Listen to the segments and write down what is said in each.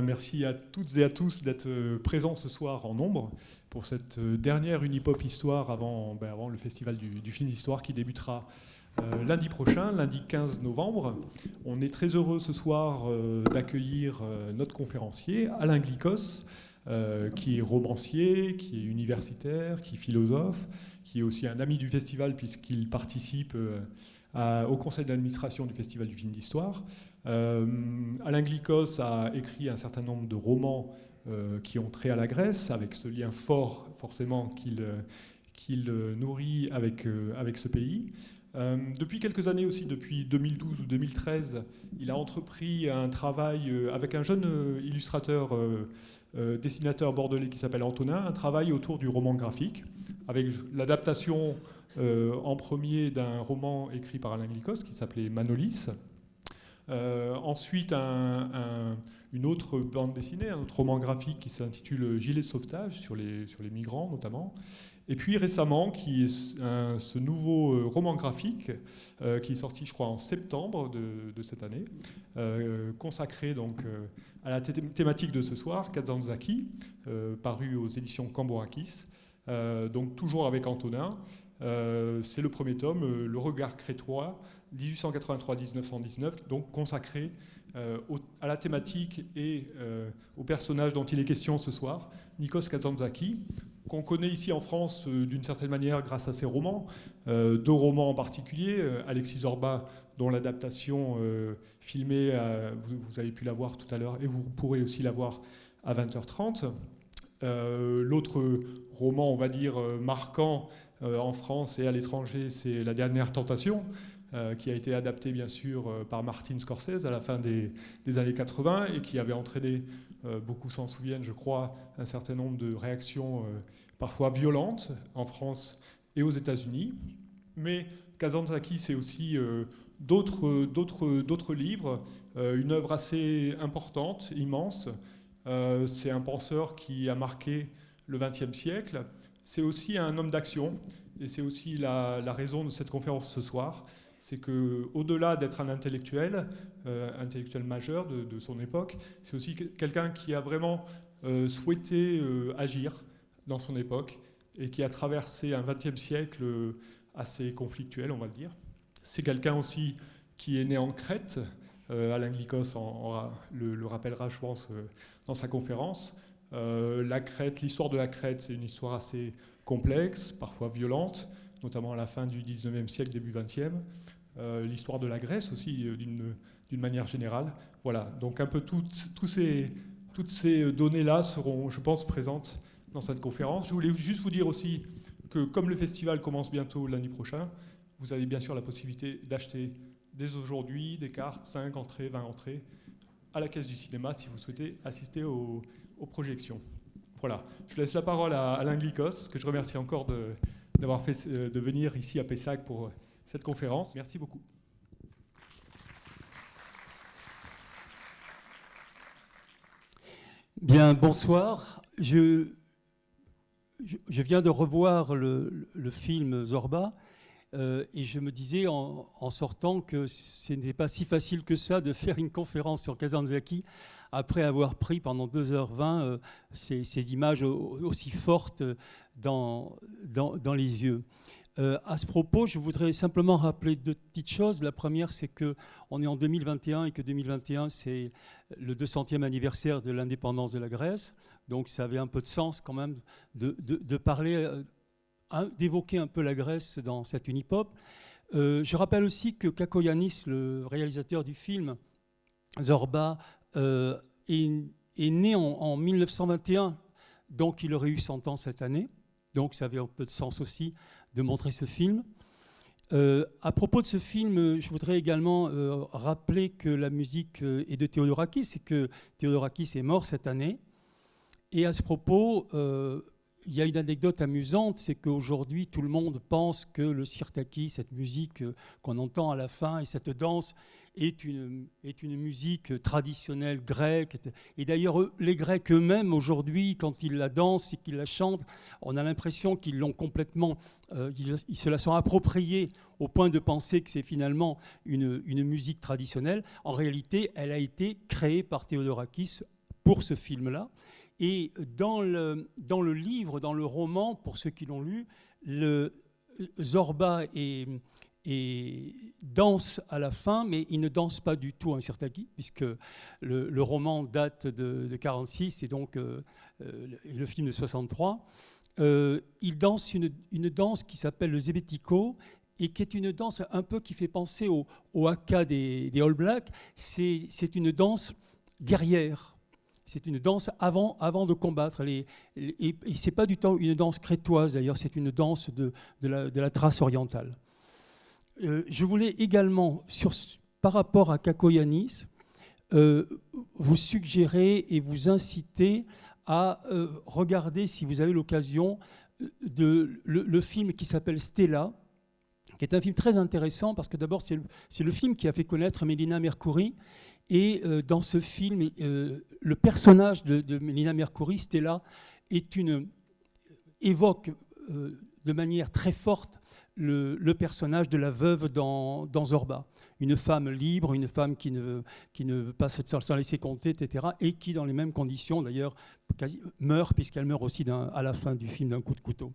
merci à toutes et à tous d'être présents ce soir en nombre pour cette dernière Unipop Histoire avant le festival du film d'histoire qui débutera lundi prochain, lundi 15 novembre. On est très heureux ce soir d'accueillir notre conférencier, Alain Glikos, qui est romancier, qui est universitaire, qui est philosophe, qui est aussi un ami du festival puisqu'il participe au conseil d'administration du Festival du film d'histoire. Alain Glikos a écrit un certain nombre de romans qui ont trait à la Grèce, avec ce lien fort forcément qu'il nourrit avec ce pays. Depuis quelques années aussi, depuis 2012 ou 2013, il a entrepris un travail avec un jeune illustrateur, dessinateur bordelais qui s'appelle Antonin, un travail autour du roman graphique, avec l'adaptation en premier d'un roman écrit par Alain Glikos qui s'appelait Manolis. Ensuite, une autre bande dessinée, un autre roman graphique qui s'intitule Gilet de sauvetage, sur les migrants notamment. Et puis récemment, ce nouveau roman graphique qui est sorti, je crois, en septembre de cette année, consacré donc à la thématique de ce soir, Kazantzakis, paru aux éditions Cambourakis, donc toujours avec Antonin. C'est le premier tome, Le regard crétois, 1883-1919, donc consacré à la thématique et au personnage dont il est question ce soir, Nikos Kazantzakis, qu'on connaît ici en France d'une certaine manière grâce à ses romans, deux romans en particulier, Alexis Zorba, dont l'adaptation filmée, vous avez pu la voir tout à l'heure, et vous pourrez aussi la voir à 20h30. L'autre roman, on va dire, marquant en France et à l'étranger, c'est La dernière tentation, qui a été adapté bien sûr par Martin Scorsese à la fin des années 80 et qui avait entraîné, beaucoup s'en souviennent je crois, un certain nombre de réactions parfois violentes en France et aux États-Unis. Mais Kazantzakis, c'est aussi d'autres livres, une œuvre assez importante, immense. C'est un penseur qui a marqué le XXe siècle. C'est aussi un homme d'action et c'est aussi la raison de cette conférence ce soir. C'est qu'au-delà d'être un intellectuel majeur de son époque, c'est aussi quelqu'un qui a vraiment souhaité agir dans son époque et qui a traversé un XXe siècle assez conflictuel, on va le dire. C'est quelqu'un aussi qui est né en Crète. Alain Glikos le rappellera, je pense, dans sa conférence. La Crète, l'histoire de la Crète, c'est une histoire assez complexe, parfois violente, notamment à la fin du XIXe siècle, début XXe. L'histoire de la Grèce aussi, d'une manière générale. Voilà, donc un peu toutes ces données-là seront, je pense, présentes dans cette conférence. Je voulais juste vous dire aussi que comme le festival commence bientôt lundi prochain, vous avez bien sûr la possibilité d'acheter dès aujourd'hui des cartes, 5 entrées, 20 entrées, à la Caisse du cinéma si vous souhaitez assister aux projections. Voilà, je laisse la parole à Alain Glikos, que je remercie encore de venir ici à Pessac pour cette conférence. Merci beaucoup. Bien, bonsoir. Je viens de revoir le film Zorba et je me disais en sortant que ce n'était pas si facile que ça de faire une conférence sur Kazantzakis après avoir pris pendant 2h20 ces images aussi fortes dans les yeux. À ce propos, je voudrais simplement rappeler deux petites choses. La première, c'est qu'on est en 2021 et que 2021, c'est le 200e anniversaire de l'indépendance de la Grèce. Donc ça avait un peu de sens quand même de parler, d'évoquer un peu la Grèce dans cette Unipop. Je rappelle aussi que Kakoyannis, le réalisateur du film Zorba, est né en 1921, donc il aurait eu 100 ans cette année. Donc ça avait un peu de sens aussi de montrer ce film. À propos de ce film, je voudrais également rappeler que la musique est de Theodorakis et que Theodorakis est mort cette année. Et à ce propos, il y a une anecdote amusante, c'est qu'aujourd'hui, tout le monde pense que le sirtaki, cette musique qu'on entend à la fin, et cette danse, est une musique traditionnelle grecque. Et d'ailleurs, les Grecs eux-mêmes, aujourd'hui, quand ils la dansent et qu'ils la chantent, on a l'impression qu'ils l'ont complètement, ils se la sont appropriés au point de penser que c'est finalement une musique traditionnelle. En réalité, elle a été créée par Theodorakis pour ce film-là. Et dans le livre, dans le roman, pour ceux qui l'ont lu, Zorba danse à la fin, mais il ne danse pas du tout un sirtaki, puisque le roman date de 1946 et donc le film de 1963. Il danse une danse qui s'appelle le zebetiko et qui est une danse un peu qui fait penser au haka des All Blacks. C'est une danse guerrière. C'est une danse avant de combattre. Et ce n'est pas du tout une danse crétoise, d'ailleurs, c'est une danse de la Thrace orientale. Je voulais également, par rapport à Kakoyanis, vous suggérer et vous inciter à regarder, si vous avez l'occasion, le film qui s'appelle Stella, qui est un film très intéressant parce que d'abord, c'est le film qui a fait connaître Melina Mercouri. Et dans ce film, le personnage de Melina Mercouri, Stella, évoque de manière très forte le personnage de la veuve dans Zorba. Une femme libre, une femme qui ne veut pas s'en laisser compter, etc. Et qui, dans les mêmes conditions, d'ailleurs, meurt, puisqu'elle meurt aussi à la fin du film d'un coup de couteau.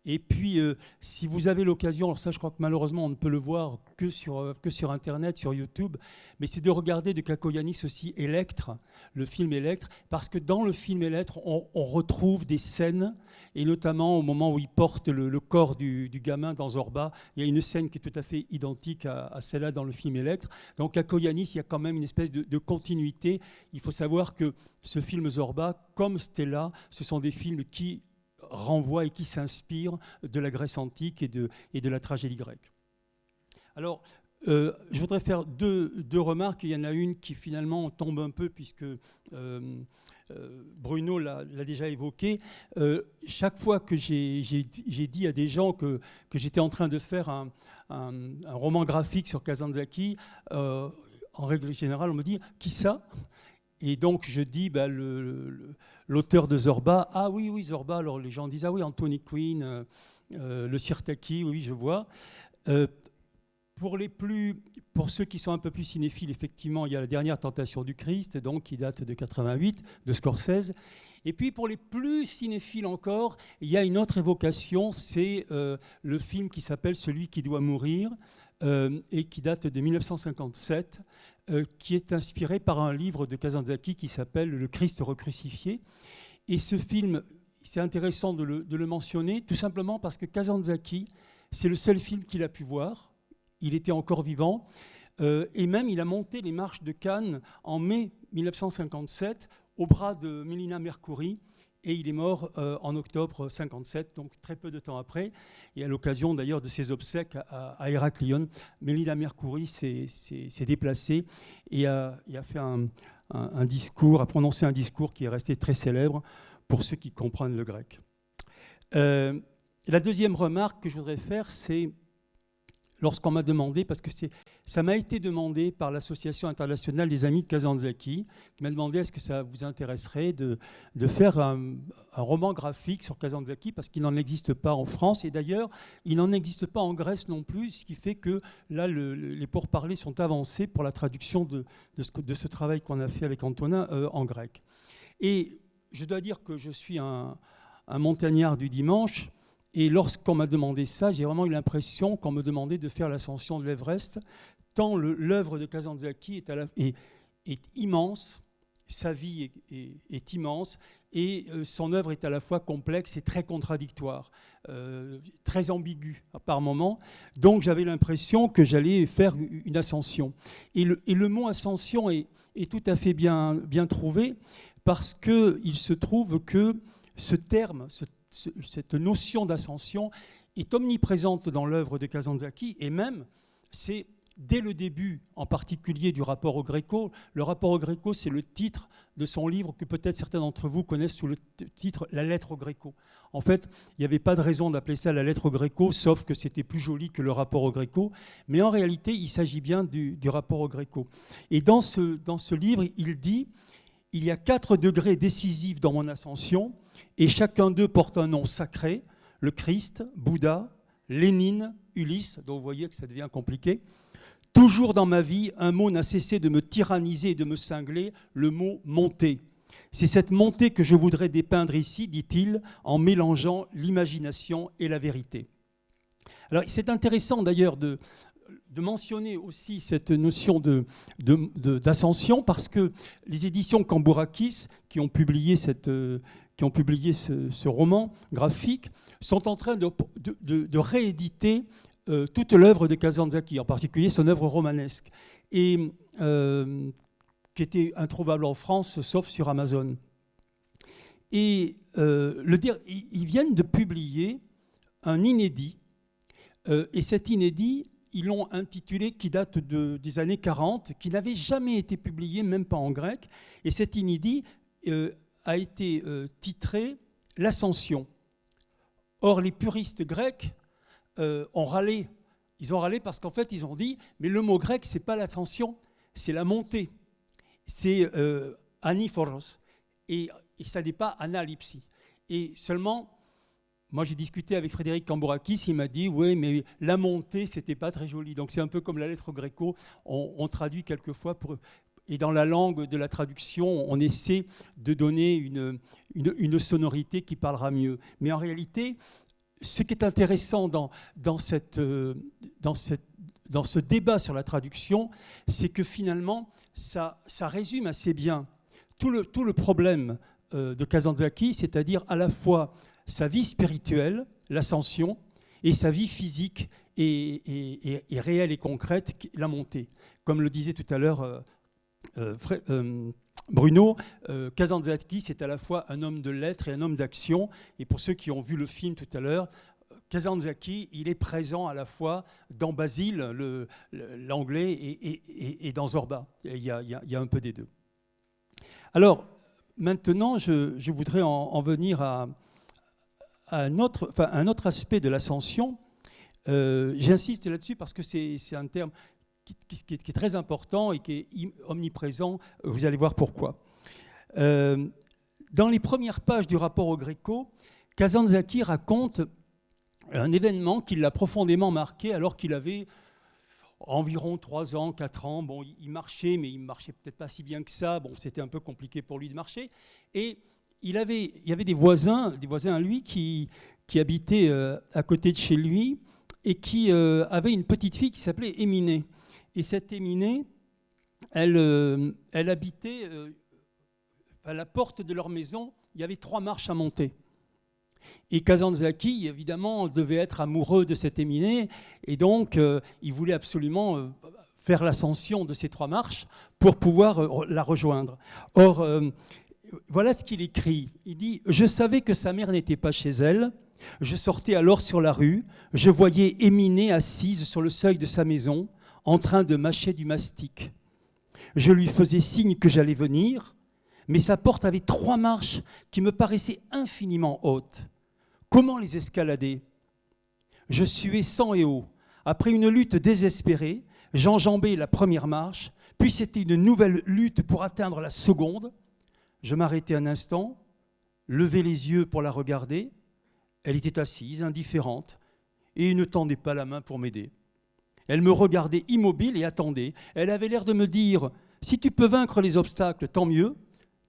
Et puis, si vous avez l'occasion, alors ça je crois que malheureusement on ne peut le voir que sur Internet, sur YouTube, mais c'est de regarder de Kakoyanis aussi Electre, le film Electre, parce que dans le film Electre, on retrouve des scènes, et notamment au moment où il porte le corps du gamin dans Zorba, il y a une scène qui est tout à fait identique à celle-là dans le film Electre. Donc Kakoyanis, il y a quand même une espèce de continuité. Il faut savoir que ce film Zorba, comme Stella, ce sont des films qui renvoie et qui s'inspire de la Grèce antique et de la tragédie grecque. Alors, je voudrais faire deux remarques. Il y en a une qui finalement tombe un peu puisque Bruno l'a déjà évoqué. Chaque fois que j'ai dit à des gens que j'étais en train de faire un roman graphique sur Kazantzakis, en règle générale, on me dit « Qui ça ?» Et donc, je dis, l'auteur de Zorba, ah oui, Zorba, alors les gens disent, ah oui, Anthony Quinn, le Sirtaki, oui, je vois. Pour ceux qui sont un peu plus cinéphiles, effectivement, il y a La Dernière Tentation du Christ, donc, qui date de 88, de Scorsese. Et puis, pour les plus cinéphiles encore, il y a une autre évocation, c'est le film qui s'appelle Celui qui doit mourir, et qui date de 1957, qui est inspiré par un livre de Kazantzakis qui s'appelle Le Christ recrucifié. Et ce film, c'est intéressant de le mentionner, tout simplement parce que Kazantzakis, c'est le seul film qu'il a pu voir. Il était encore vivant. Et même, il a monté les marches de Cannes en mai 1957 au bras de Melina Mercouri. Et il est mort en octobre 1957, donc très peu de temps après. Et à l'occasion d'ailleurs de ses obsèques à Héraclion, Melina Mercouri s'est déplacée et a fait un discours, a prononcé un discours qui est resté très célèbre pour ceux qui comprennent le grec. La deuxième remarque que je voudrais faire, c'est lorsqu'on m'a demandé, parce que ça m'a été demandé par l'Association internationale des amis de Kazantzakis, qui m'a demandé est-ce que ça vous intéresserait de faire un roman graphique sur Kazantzakis, parce qu'il n'en existe pas en France, et d'ailleurs, il n'en existe pas en Grèce non plus, ce qui fait que là, les pourparlers sont avancés pour la traduction de ce travail qu'on a fait avec Antonin en grec. Et je dois dire que je suis un montagnard du dimanche. Et lorsqu'on m'a demandé ça, j'ai vraiment eu l'impression qu'on me demandait de faire l'ascension de l'Everest, tant l'œuvre de Kazantzakis est immense, sa vie est immense, et son œuvre est à la fois complexe et très contradictoire, très ambiguë par moments. Donc j'avais l'impression que j'allais faire une ascension. Et le mot ascension est tout à fait bien trouvé, parce qu'il se trouve que ce terme, cette notion d'ascension est omniprésente dans l'œuvre de Kazantzakis, et même, c'est dès le début, en particulier du rapport au Gréco. Le rapport au Gréco, c'est le titre de son livre que peut-être certains d'entre vous connaissent sous le titre « La lettre au Gréco ». En fait, il n'y avait pas de raison d'appeler ça la lettre au Gréco, sauf que c'était plus joli que le rapport au Gréco. Mais en réalité, il s'agit bien du rapport au Gréco. Et dans ce livre, il dit « Il y a 4 degrés décisifs dans mon ascension, et chacun d'eux porte un nom sacré, le Christ, Bouddha, Lénine, Ulysse », donc vous voyez que ça devient compliqué. « Toujours dans ma vie, un mot n'a cessé de me tyranniser et de me cingler, le mot « monter ». C'est cette montée que je voudrais dépeindre ici, dit-il, en mélangeant l'imagination et la vérité. Alors, c'est intéressant d'ailleurs de mentionner aussi cette notion d'ascension, parce que les éditions Cambourakis, qui ont publié ce roman graphique, sont en train de rééditer toute l'œuvre de Kazantzakis, en particulier son œuvre romanesque, et qui était introuvable en France, sauf sur Amazon. Et ils viennent de publier un inédit, et cet inédit, ils l'ont intitulé, qui date des années 40, qui n'avait jamais été publié, même pas en grec. Et cet inédit a été titré « L'Ascension ». Or, les puristes grecs ont râlé. Ils ont râlé parce qu'en fait, ils ont dit « Mais le mot grec, ce n'est pas l'ascension, c'est la montée. C'est aniphoros. Et ça n'est pas analypsie. » Et seulement... Moi, j'ai discuté avec Frédéric Cambourakis, il m'a dit « Oui, mais la montée, c'était pas très joli. » Donc, c'est un peu comme la lettre gréco, on traduit quelquefois, et dans la langue de la traduction, on essaie de donner une sonorité qui parlera mieux. Mais en réalité, ce qui est intéressant dans ce débat sur la traduction, c'est que finalement, ça résume assez bien tout le problème de Kazantzakis, c'est-à-dire à la fois sa vie spirituelle, l'ascension, et sa vie physique et réelle et concrète, la montée. Comme le disait tout à l'heure Bruno, Kazantzakis est à la fois un homme de lettres et un homme d'action. Et pour ceux qui ont vu le film tout à l'heure, Kazantzakis, il est présent à la fois dans Basile, l'anglais, et dans Zorba. Il y a un peu des deux. Alors, maintenant, je voudrais en venir à un autre aspect de l'ascension. J'insiste là-dessus parce que c'est un terme qui est très important et qui est omniprésent. Vous allez voir pourquoi. Dans les premières pages du rapport au Gréco, Kazantzakis raconte un événement qui l'a profondément marqué alors qu'il avait environ 3 ans, 4 ans. Bon, il marchait, mais il ne marchait peut-être pas si bien que ça. Bon, c'était un peu compliqué pour lui de marcher. Et il y avait des voisins à lui qui habitaient à côté de chez lui et qui avaient une petite fille qui s'appelait Éminée. Et cette Éminée, elle habitait à la porte de leur maison. Il y avait 3 marches à monter. Et Kazantzakis, évidemment, devait être amoureux de cette Éminée. Et donc, il voulait absolument faire l'ascension de ces 3 marches pour pouvoir la rejoindre. Or, voilà ce qu'il écrit. Il dit « Je savais que sa mère n'était pas chez elle. Je sortais alors sur la rue. Je voyais Éminée assise sur le seuil de sa maison, en train de mâcher du mastic. Je lui faisais signe que j'allais venir, mais sa porte avait 3 marches qui me paraissaient infiniment hautes. Comment les escalader ? Je suais sang et eau. Après une lutte désespérée, j'enjambais la première marche, puis c'était une nouvelle lutte pour atteindre la seconde. Je m'arrêtais un instant, levais les yeux pour la regarder. Elle était assise, indifférente, et ne tendait pas la main pour m'aider. Elle me regardait immobile et attendait. Elle avait l'air de me dire « Si tu peux vaincre les obstacles, tant mieux.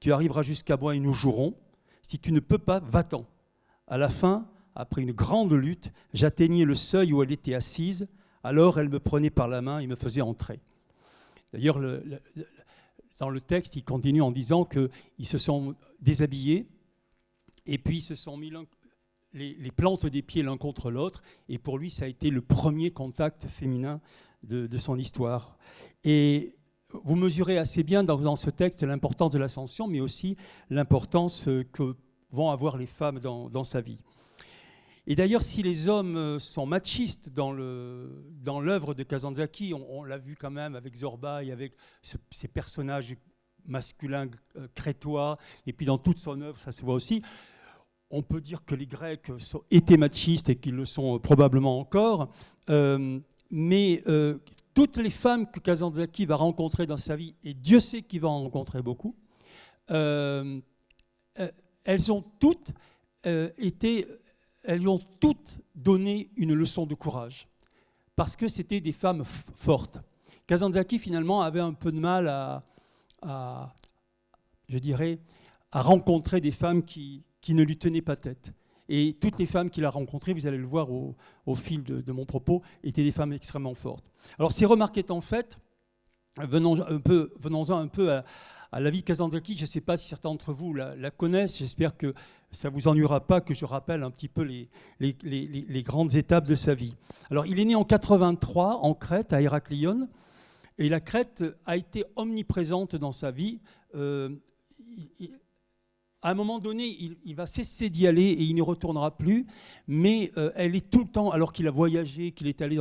Tu arriveras jusqu'à moi et nous jouerons. Si tu ne peux pas, va-t'en. » À la fin, après une grande lutte, j'atteignais le seuil où elle était assise. Alors elle me prenait par la main et me faisait entrer. D'ailleurs, dans le texte, il continue en disant qu'ils se sont déshabillés et puis ils se sont mis les plantes des pieds l'un contre l'autre. Et pour lui, ça a été le premier contact féminin de son histoire. Et vous mesurez assez bien dans ce texte l'importance de l'ascension, mais aussi l'importance que vont avoir les femmes dans sa vie. Et d'ailleurs, si les hommes sont machistes dans l'œuvre de Kazantzakis, on l'a vu quand même avec Zorba et avec ces personnages masculins crétois, et puis dans toute son œuvre, ça se voit aussi. On peut dire que les Grecs étaient machistes et qu'ils le sont probablement encore, mais toutes les femmes que Kazantzakis va rencontrer dans sa vie, et Dieu sait qu'il va en rencontrer beaucoup, elles ont toutes elles lui ont toutes donné une leçon de courage, parce que c'était des femmes fortes. Kazantzakis, finalement, avait un peu de mal je dirais, a rencontré des femmes qui ne lui tenaient pas tête. Et toutes les femmes qu'il a rencontrées, vous allez le voir au fil de mon propos, étaient des femmes extrêmement fortes. Alors ces remarques étant faites, venons-en un peu à la vie de Kazantzakis. Je ne sais pas si certains d'entre vous la connaissent. J'espère que ça ne vous ennuiera pas que je rappelle un petit peu les grandes étapes de sa vie. Alors il est né en 83 en Crète, à Héraclion. Et la Crète a été omniprésente dans sa vie. À un moment donné, il va cesser d'y aller et il n'y retournera plus, mais elle est tout le temps, alors qu'il a voyagé, qu'il est allé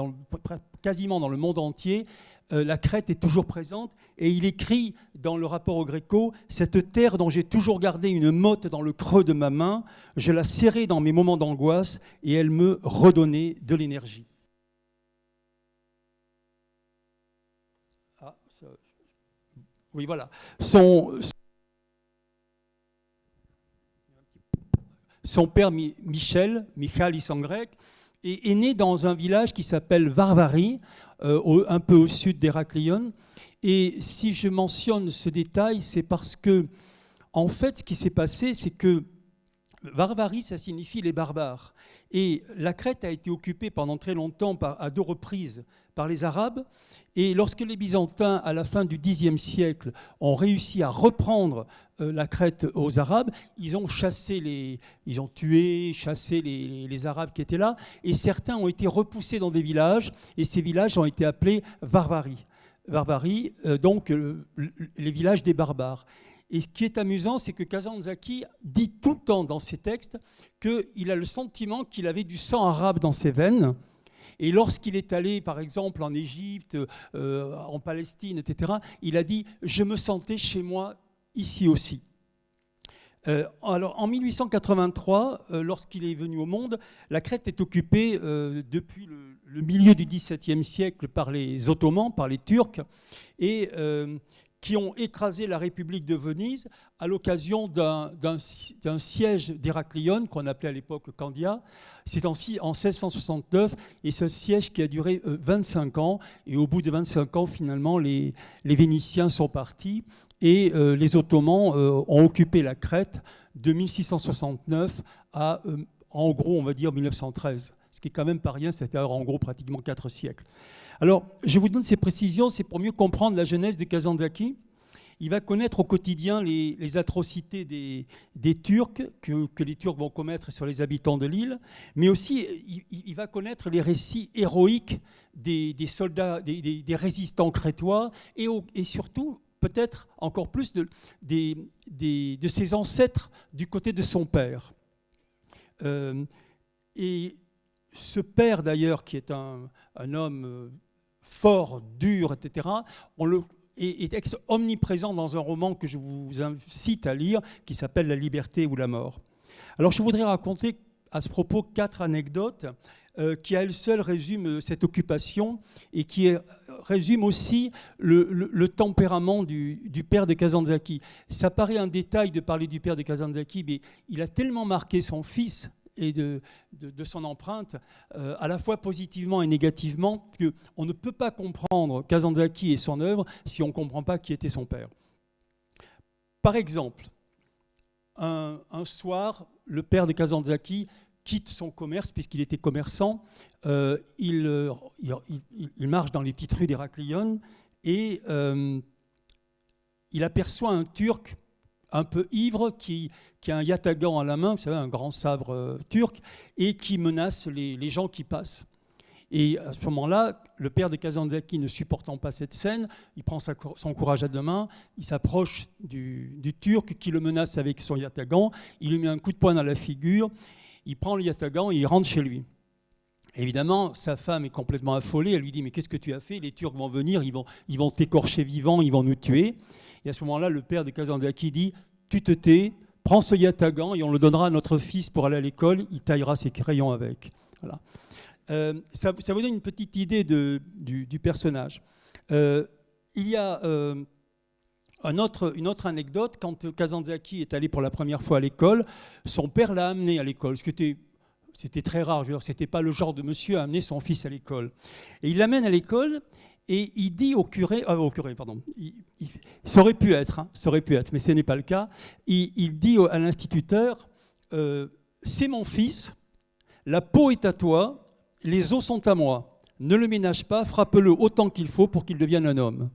quasiment dans le monde entier, la Crète est toujours présente, et il écrit dans le rapport au Gréco, « Cette terre dont j'ai toujours gardé une motte dans le creux de ma main, je la serrais dans mes moments d'angoisse, et elle me redonnait de l'énergie. » Oui, voilà. Son père Michalis en grec, est né dans un village qui s'appelle Varvarie, un peu au sud d'Héraclion. Et si je mentionne ce détail, c'est parce que, en fait, ce qui s'est passé, c'est que Varvarie, ça signifie les barbares. Et la Crète a été occupée pendant très longtemps, à 2 reprises, par les Arabes. Et lorsque les Byzantins, à la fin du Xe siècle, ont réussi à reprendre la Crète aux Arabes, ils ont tué, chassé les Arabes qui étaient là, et certains ont été repoussés dans des villages, et ces villages ont été appelés Varvarie. Varvarie, donc les villages des barbares. Et ce qui est amusant, c'est que Kazantzakis dit tout le temps dans ses textes qu'il a le sentiment qu'il avait du sang arabe dans ses veines. Et lorsqu'il est allé, par exemple, en Égypte, en Palestine, etc., il a dit « Je me sentais chez moi ici aussi ». Alors, en 1883, lorsqu'il est venu au monde, la Crète est occupée depuis le milieu du XVIIe siècle par les Ottomans, par les Turcs, et qui ont écrasé la République de Venise à l'occasion d'un siège d'Héraclion, qu'on appelait à l'époque Candia. C'est en 1669, et ce siège qui a duré 25 ans. Et au bout de 25 ans, finalement, les Vénitiens sont partis, et les Ottomans ont occupé la Crète de 1669 à, en gros, on va dire 1913. Ce qui est quand même pas rien, c'était en gros pratiquement 4 siècles. Alors, je vous donne ces précisions, c'est pour mieux comprendre la jeunesse de Kazantzakis. Il va connaître au quotidien les atrocités des Turcs, que les Turcs vont commettre sur les habitants de l'île, mais aussi il va connaître les récits héroïques des soldats, des résistants crétois, et surtout, peut-être encore plus, de ses ancêtres du côté de son père. Et ce père, d'ailleurs, qui est un homme fort, dur, etc., est omniprésent dans un roman que je vous incite à lire, qui s'appelle « La liberté ou la mort ». Alors, je voudrais raconter à ce propos 4 anecdotes qui, à elles seules, résument cette occupation et qui résument aussi le tempérament du père de Kazantzakis. Ça paraît un détail de parler du père de Kazantzakis, mais il a tellement marqué son fils et de son empreinte, à la fois positivement et négativement, qu'on ne peut pas comprendre Kazantzakis et son œuvre si on ne comprend pas qui était son père. Par exemple, un soir, le père de Kazantzakis quitte son commerce, puisqu'il était commerçant, il marche dans les petites rues d'Héraclion, et il aperçoit un Turc un peu ivre, qui a un yatagan à la main, vous savez, un grand sabre turc, et qui menace les gens qui passent. Et à ce moment-là, le père de Kazantzakis, ne supportant pas cette scène, il prend son courage à deux mains, il s'approche du Turc qui le menace avec son yatagan, il lui met un coup de poing dans la figure, il prend le yatagan et il rentre chez lui. Évidemment, sa femme est complètement affolée, elle lui dit « Mais qu'est-ce que tu as fait? Les Turcs vont venir, ils vont t'écorcher vivant, ils vont nous tuer. » Et à ce moment-là, le père de Kazantzakis dit « Tu te tais, prends ce yatagan et on le donnera à notre fils pour aller à l'école, il taillera ses crayons avec. » Voilà. Ça vous donne une petite idée du personnage. Il y a une autre anecdote. Quand Kazantzakis est allé pour la première fois à l'école, son père l'a amené à l'école, ce qui était c'était très rare, je veux dire, c'était pas le genre de monsieur à amener son fils à l'école. Et il l'amène à l'école et il dit au curé, pardon, ça aurait pu être, mais ce n'est pas le cas. Il dit à l'instituteur, c'est mon fils, la peau est à toi, les os sont à moi. Ne le ménage pas, frappe-le autant qu'il faut pour qu'il devienne un homme.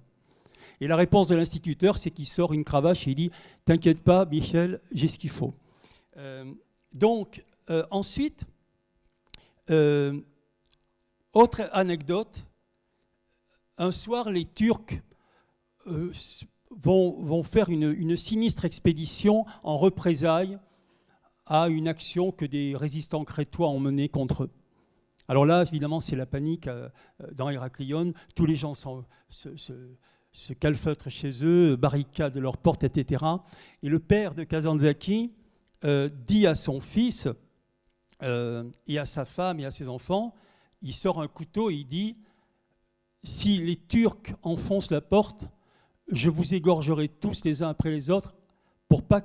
Et la réponse de l'instituteur, c'est qu'il sort une cravache et il dit « T'inquiète pas, Michel, j'ai ce qu'il faut ». Ensuite, autre anecdote, un soir, les Turcs vont faire une sinistre expédition en représailles à une action que des résistants crétois ont menée contre eux. Alors là, évidemment, c'est la panique dans Héraclion. Tous les gens se calfeutrent chez eux, barricadent leurs portes, etc. Et le père de Kazantzakis dit à son fils et à sa femme et à ses enfants, il sort un couteau et il dit « Si les Turcs enfoncent la porte, je vous égorgerai tous les uns après les autres pour pas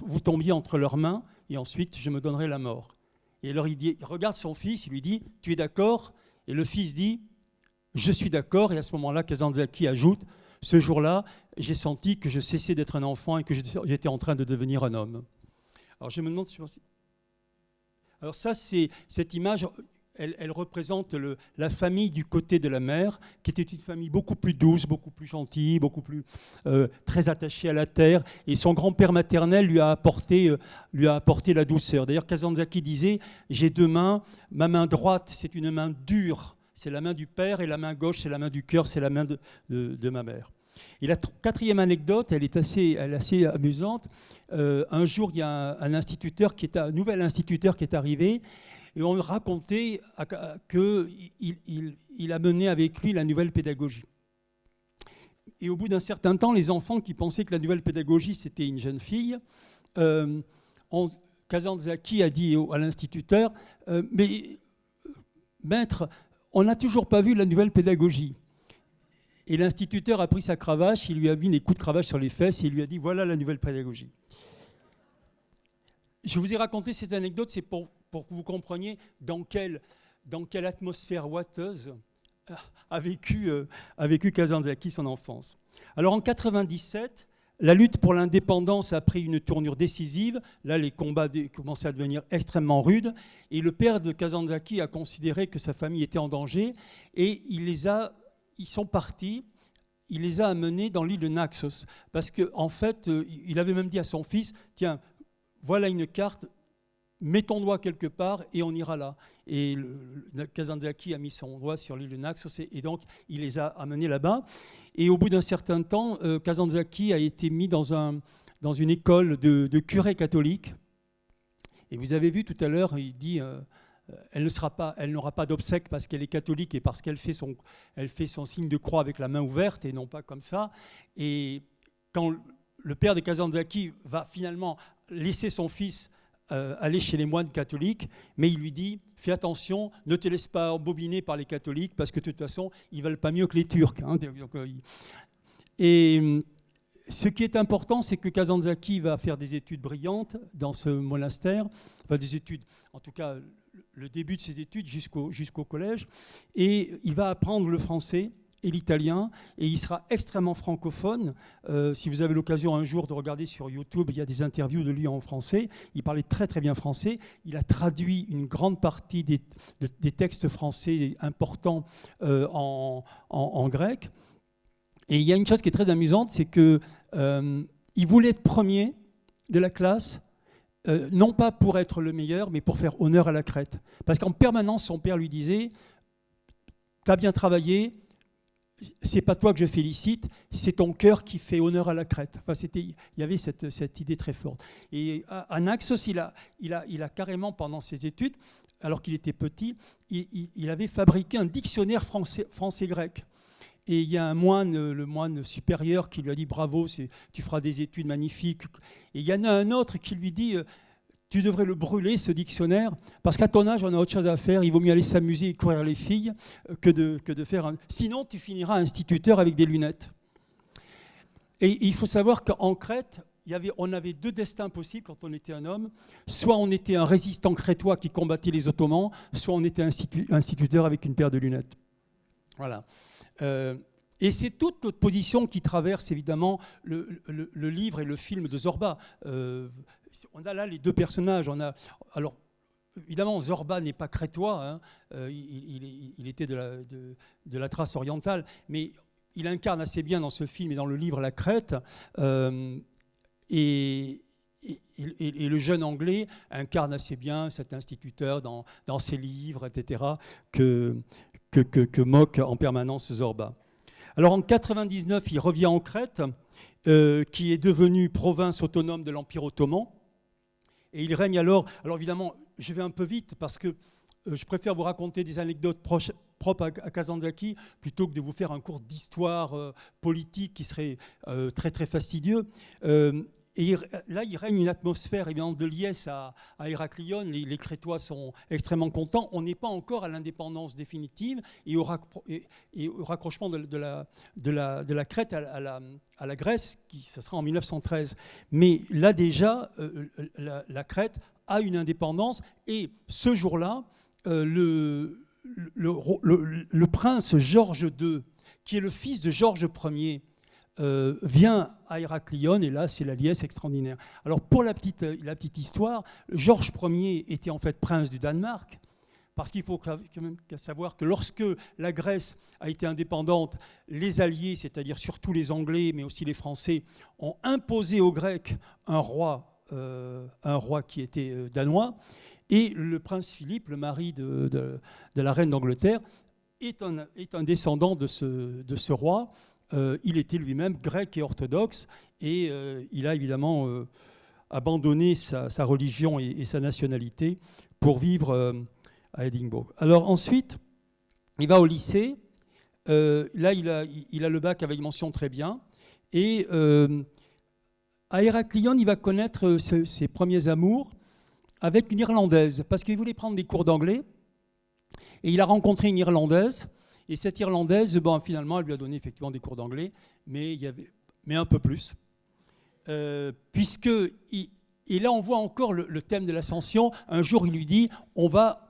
vous tombiez entre leurs mains et ensuite je me donnerai la mort. » Et alors il regarde son fils, il lui dit « Tu es d'accord ?» Et le fils dit « Je suis d'accord. » Et à ce moment-là, Kazantzakis ajoute « Ce jour-là, j'ai senti que je cessais d'être un enfant et que j'étais en train de devenir un homme. » Alors je me demande... Alors ça, c'est cette image... Elle représente la famille du côté de la mère, qui était une famille beaucoup plus douce, beaucoup plus gentille, beaucoup plus très attachée à la terre. Et son grand-père maternel lui a apporté la douceur. D'ailleurs, Kazantzakis disait « J'ai deux mains. Ma main droite, c'est une main dure. C'est la main du père. Et la main gauche, c'est la main du cœur. C'est la main de ma mère. » Et la quatrième anecdote, elle est assez amusante. Un jour, il y a un nouvel instituteur qui est arrivé. Et on racontait qu'il a mené avec lui la nouvelle pédagogie. Et au bout d'un certain temps, les enfants qui pensaient que la nouvelle pédagogie, c'était une jeune fille, Kazantzakis a dit à l'instituteur « Mais maître, on n'a toujours pas vu la nouvelle pédagogie. » Et l'instituteur a pris sa cravache, il lui a mis des coups de cravache sur les fesses et il lui a dit « Voilà la nouvelle pédagogie. » Je vous ai raconté ces anecdotes, c'est pour que vous compreniez dans quelle atmosphère ouateuse a vécu Kazantzakis son enfance. Alors en 1997, la lutte pour l'indépendance a pris une tournure décisive. Là, les combats commençaient à devenir extrêmement rudes. Et le père de Kazantzakis a considéré que sa famille était en danger. Et ils sont partis. Il les a amenés dans l'île de Naxos. Parce qu'en fait, il avait même dit à son fils, tiens, voilà une carte, mets ton doigt quelque part et on ira là. Et Kazantzakis a mis son doigt sur l'île de Naxos et donc il les a amenés là-bas. Et au bout d'un certain temps, Kazantzakis a été mis dans une école de curés catholiques. Et vous avez vu tout à l'heure, il dit elle n'aura pas d'obsèques parce qu'elle est catholique et parce qu'elle fait son signe de croix avec la main ouverte et non pas comme ça. Et quand le père de Kazantzakis va finalement laisser son fils aller chez les moines catholiques, mais il lui dit « Fais attention, ne te laisse pas embobiner par les catholiques, parce que de toute façon, ils ne valent pas mieux que les Turcs. » Et ce qui est important, c'est que Kazantzakis va faire des études brillantes dans ce monastère, enfin des études, en tout cas le début de ses études jusqu'au collège, et il va apprendre le français et l'italien, et il sera extrêmement francophone. Si vous avez l'occasion un jour de regarder sur YouTube, il y a des interviews de lui en français. Il parlait très très bien français. Il a traduit une grande partie des textes français importants en grec. Et il y a une chose qui est très amusante, c'est qu'il voulait être premier de la classe, non pas pour être le meilleur, mais pour faire honneur à la crête. Parce qu'en permanence, son père lui disait « T'as bien travaillé, c'est pas toi que je félicite, c'est ton cœur qui fait honneur à la crête. » Enfin, il y avait cette idée très forte. Et à Naxos, il a carrément, pendant ses études, alors qu'il était petit, il avait fabriqué un dictionnaire français-grec. Et il y a un moine, le moine supérieur, qui lui a dit « Bravo, tu feras des études magnifiques. » Et il y en a un autre qui lui dit tu devrais le brûler, ce dictionnaire, parce qu'à ton âge, on a autre chose à faire. Il vaut mieux aller s'amuser et courir les filles que de faire un... Sinon, tu finiras instituteur avec des lunettes. Et il faut savoir qu'en Crète, il on avait deux destins possibles quand on était un homme. Soit on était un résistant crétois qui combattait les Ottomans, soit on était instituteur avec une paire de lunettes. Voilà. Et c'est toute notre position qui traverse évidemment le livre et le film de Zorba. On a là les deux personnages. Alors, évidemment, Zorba n'est pas crétois, hein. Il était de la Thrace orientale, mais il incarne assez bien dans ce film et dans le livre la Crète. Et le jeune Anglais incarne assez bien cet instituteur dans ses livres, etc., que moque en permanence Zorba. Alors en 99, il revient en Crète, qui est devenue province autonome de l'Empire ottoman. Et il règne alors évidemment, je vais un peu vite parce que je préfère vous raconter des anecdotes propres à Kazantzakis plutôt que de vous faire un cours d'histoire politique qui serait très très fastidieux. Et là, il règne une atmosphère évidemment de liesse à Héraclion. Les Crétois sont extrêmement contents. On n'est pas encore à l'indépendance définitive et au raccrochement de la Crète à la Grèce, ça sera en 1913. Mais là déjà, la Crète a une indépendance et ce jour-là, le prince Georges II, qui est le fils de Georges Ier, vient à Héraclion, et là, c'est la liesse extraordinaire. Alors, pour la petite histoire, Georges Ier était en fait prince du Danemark, parce qu'il faut quand même savoir que lorsque la Grèce a été indépendante, les Alliés, c'est-à-dire surtout les Anglais, mais aussi les Français, ont imposé aux Grecs un roi qui était danois, et le prince Philippe, le mari de la reine d'Angleterre, est un descendant de ce roi. Il était lui-même grec et orthodoxe et il a évidemment abandonné sa religion et sa nationalité pour vivre à Édimbourg. Alors ensuite, il va au lycée. Là, il a le bac avec mention très bien. Et à Héraclion, il va connaître ses premiers amours avec une Irlandaise parce qu'il voulait prendre des cours d'anglais. Et il a rencontré une Irlandaise. Et cette Irlandaise, finalement, elle lui a donné effectivement des cours d'anglais, mais un peu plus. Et là, on voit encore le thème de l'ascension. Un jour, il lui dit, on va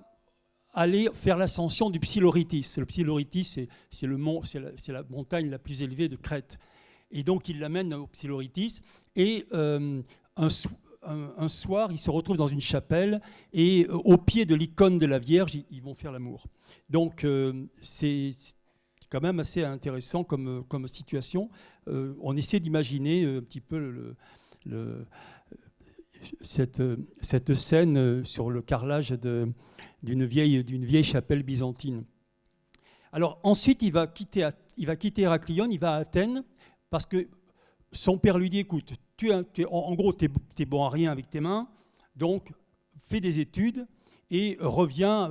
aller faire l'ascension du Psiloritis. Le Psiloritis, c'est la montagne la plus élevée de Crète. Et donc, il l'amène au Psiloritis. Et un soir, ils se retrouvent dans une chapelle et au pied de l'icône de la Vierge, ils vont faire l'amour. Donc, c'est quand même assez intéressant comme situation. On essaie d'imaginer un petit peu cette scène sur le carrelage d'une vieille chapelle byzantine. Alors, ensuite, il va quitter Héraclion, il va à Athènes, parce que son père lui dit, écoute, en gros, tu es bon à rien avec tes mains, donc fais des études et reviens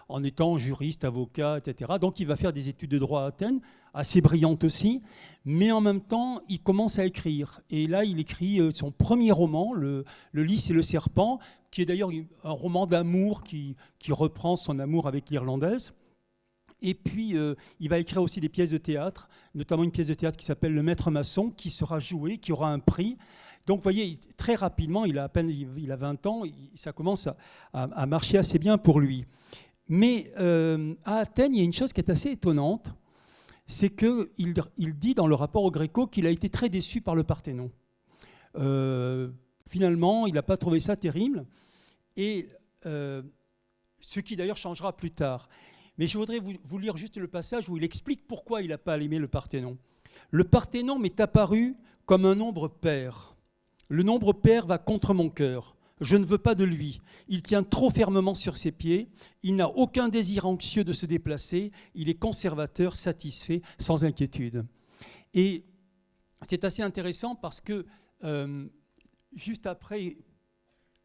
en étant juriste, avocat, etc. Donc il va faire des études de droit à Athènes, assez brillantes aussi, mais en même temps, il commence à écrire. Et là, il écrit son premier roman, le Lys et le serpent, qui est d'ailleurs un roman d'amour qui reprend son amour avec l'Irlandaise. Et puis, il va écrire aussi des pièces de théâtre, notamment une pièce de théâtre qui s'appelle Le Maître Maçon, qui sera jouée, qui aura un prix. Donc, vous voyez, très rapidement, il a 20 ans, ça commence à marcher assez bien pour lui. Mais à Athènes, il y a une chose qui est assez étonnante, c'est qu'il dit dans le rapport au Gréco qu'il a été très déçu par le Parthénon. Finalement, il n'a pas trouvé ça terrible, et ce qui d'ailleurs changera plus tard. Mais je voudrais vous lire juste le passage où il explique pourquoi il n'a pas aimé le Parthénon. Le Parthénon m'est apparu comme un nombre pair. Le nombre pair va contre mon cœur. Je ne veux pas de lui. Il tient trop fermement sur ses pieds. Il n'a aucun désir anxieux de se déplacer. Il est conservateur, satisfait, sans inquiétude. Et c'est assez intéressant parce que juste après,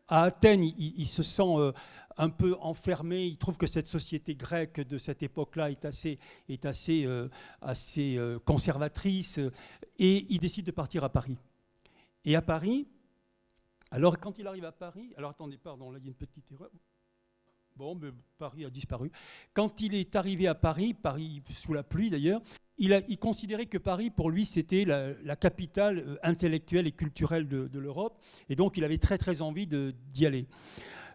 à Athènes, il se sent un peu enfermé. Il trouve que cette société grecque de cette époque-là est assez conservatrice. Et il décide de partir à Paris. Et à Paris, alors quand il arrive à Paris, alors attendez, pardon, là il y a une petite erreur. Bon, mais Paris a disparu. Quand il est arrivé à Paris sous la pluie d'ailleurs, il considérait que Paris, pour lui, c'était la capitale intellectuelle et culturelle de l'Europe. Et donc, il avait très, très envie d'y aller.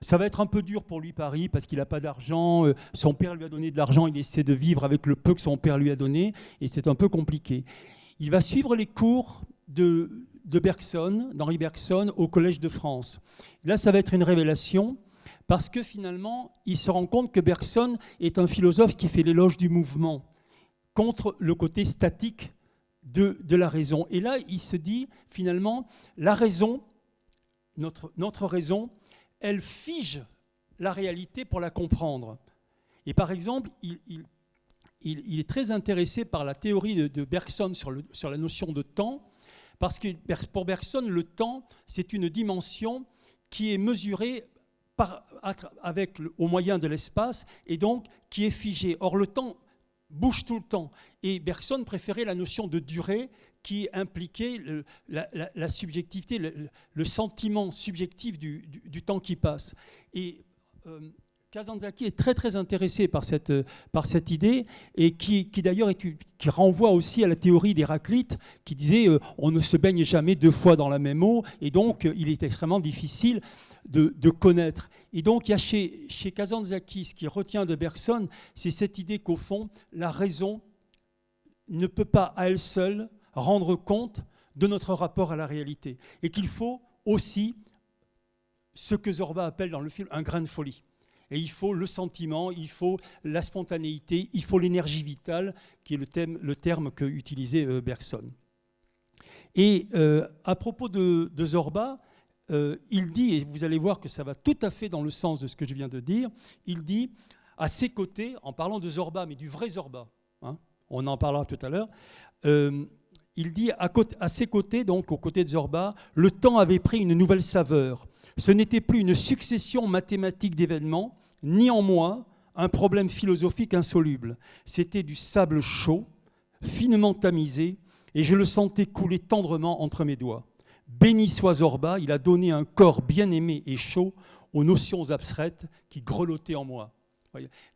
Ça va être un peu dur pour lui, Paris, parce qu'il n'a pas d'argent. Son père lui a donné de l'argent. Il essaie de vivre avec le peu que son père lui a donné. Et c'est un peu compliqué. Il va suivre les cours de Bergson, d'Henri Bergson, au Collège de France. Là, ça va être une révélation, parce que finalement, il se rend compte que Bergson est un philosophe qui fait l'éloge du mouvement, contre le côté statique de la raison. Et là, il se dit, finalement, la raison, notre raison, elle fige la réalité pour la comprendre. Et par exemple, il est très intéressé par la théorie de Bergson sur la notion de temps, parce que pour Bergson, le temps, c'est une dimension qui est mesurée au moyen de l'espace, et donc qui est figée. Or, le temps bouge tout le temps. Et Bergson préférait la notion de durée qui impliquait la subjectivité, le sentiment subjectif du temps qui passe. Et Kazantzakis est très très intéressé par cette idée, et qui d'ailleurs qui renvoie aussi à la théorie d'Héraclite, qui disait on ne se baigne jamais 2 fois dans la même eau, et donc il est extrêmement difficile de connaître. Et donc il y a chez Kazantzakis, ce qui retient de Bergson, c'est cette idée qu'au fond, la raison ne peut pas à elle seule rendre compte de notre rapport à la réalité, et qu'il faut aussi ce que Zorba appelle dans le film un grain de folie. Et il faut le sentiment, il faut la spontanéité, il faut l'énergie vitale, qui est le terme que utilisait Bergson. Et à propos de Zorba, il dit, et vous allez voir que ça va tout à fait dans le sens de ce que je viens de dire, il dit, à ses côtés, en parlant de Zorba, mais du vrai Zorba, hein, on en parlera tout à l'heure, il dit, à ses côtés, donc aux côtés de Zorba, le temps avait pris une nouvelle saveur. Ce n'était plus une succession mathématique d'événements, ni en moi un problème philosophique insoluble. C'était du sable chaud, finement tamisé, et je le sentais couler tendrement entre mes doigts. Béni soit Zorba, il a donné un corps bien-aimé et chaud aux notions abstraites qui grelottaient en moi.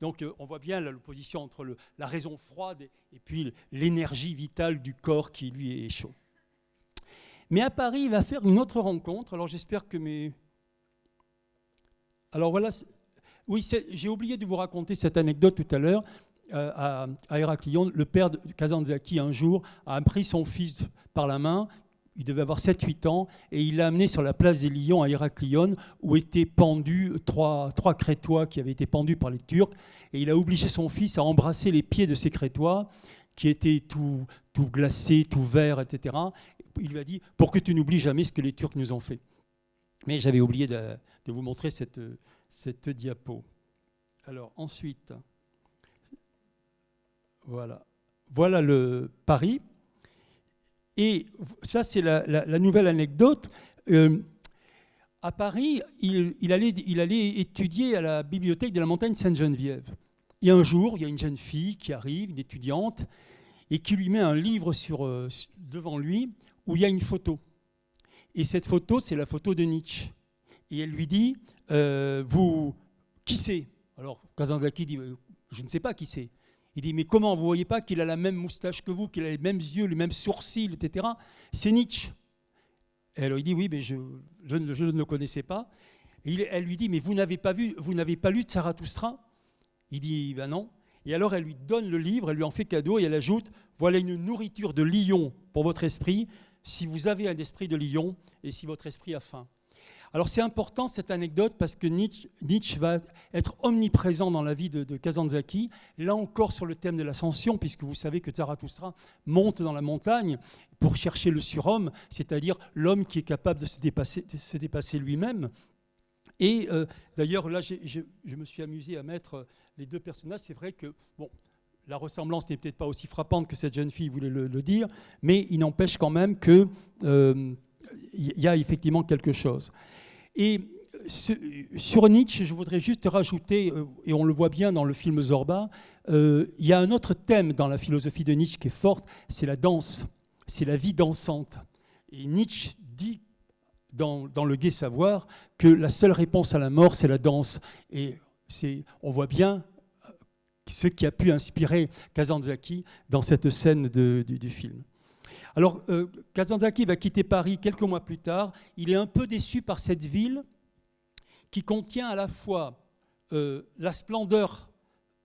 Donc on voit bien l'opposition entre la raison froide et puis l'énergie vitale du corps qui lui est chaud. Mais à Paris, il va faire une autre rencontre. Alors j'espère que mes... Alors voilà, oui, j'ai oublié de vous raconter cette anecdote tout à l'heure. À Héraclion, le père de Kazantzakis, un jour, a pris son fils par la main. Il devait avoir 7-8 ans, et il l'a amené sur la place des Lions à Héraclion, où étaient pendus trois Crétois qui avaient été pendus par les Turcs. Et il a obligé son fils à embrasser les pieds de ces Crétois, qui étaient tout glacés, tout verts, etc. Il lui a dit, pour que tu n'oublies jamais ce que les Turcs nous ont fait. Mais j'avais oublié de vous montrer cette diapo. Alors ensuite, voilà le Paris. Et ça, c'est la nouvelle anecdote. À Paris, il allait étudier à la bibliothèque de la montagne Sainte-Geneviève. Et un jour, il y a une jeune fille qui arrive, une étudiante, et qui lui met un livre devant lui où il y a une photo. Et cette photo, c'est la photo de Nietzsche. Et elle lui dit, qui c'est? Alors Kazantzakis dit, je ne sais pas qui c'est. Il dit, mais comment, vous ne voyez pas qu'il a la même moustache que vous, qu'il a les mêmes yeux, les mêmes sourcils, etc. C'est Nietzsche. Et alors il dit, oui, mais je ne le connaissais pas. Et elle lui dit, mais vous n'avez pas lu de Zarathustra? Il dit, ben non. Et alors elle lui donne le livre, elle lui en fait cadeau, et elle ajoute, voilà une nourriture de lion pour votre esprit, si vous avez un esprit de lion et si votre esprit a faim. Alors c'est important cette anecdote parce que Nietzsche va être omniprésent dans la vie de Kazantzakis, là encore sur le thème de l'ascension, puisque vous savez que Zarathustra monte dans la montagne pour chercher le surhomme, c'est-à-dire l'homme qui est capable de se dépasser lui-même. Et d'ailleurs, là, je me suis amusé à mettre les deux personnages. C'est vrai que la ressemblance n'est peut-être pas aussi frappante que cette jeune fille voulait le dire, mais il n'empêche quand même qu'il y a effectivement quelque chose. Et sur Nietzsche, je voudrais juste rajouter, et on le voit bien dans le film Zorba, il y a un autre thème dans la philosophie de Nietzsche qui est forte, c'est la danse, c'est la vie dansante. Et Nietzsche dit dans Le Gai Savoir que la seule réponse à la mort, c'est la danse. Et on voit bien ce qui a pu inspirer Kazantzakis dans cette scène du film. Alors, Kazantzakis va quitter Paris quelques mois plus tard. Il est un peu déçu par cette ville qui contient à la fois la splendeur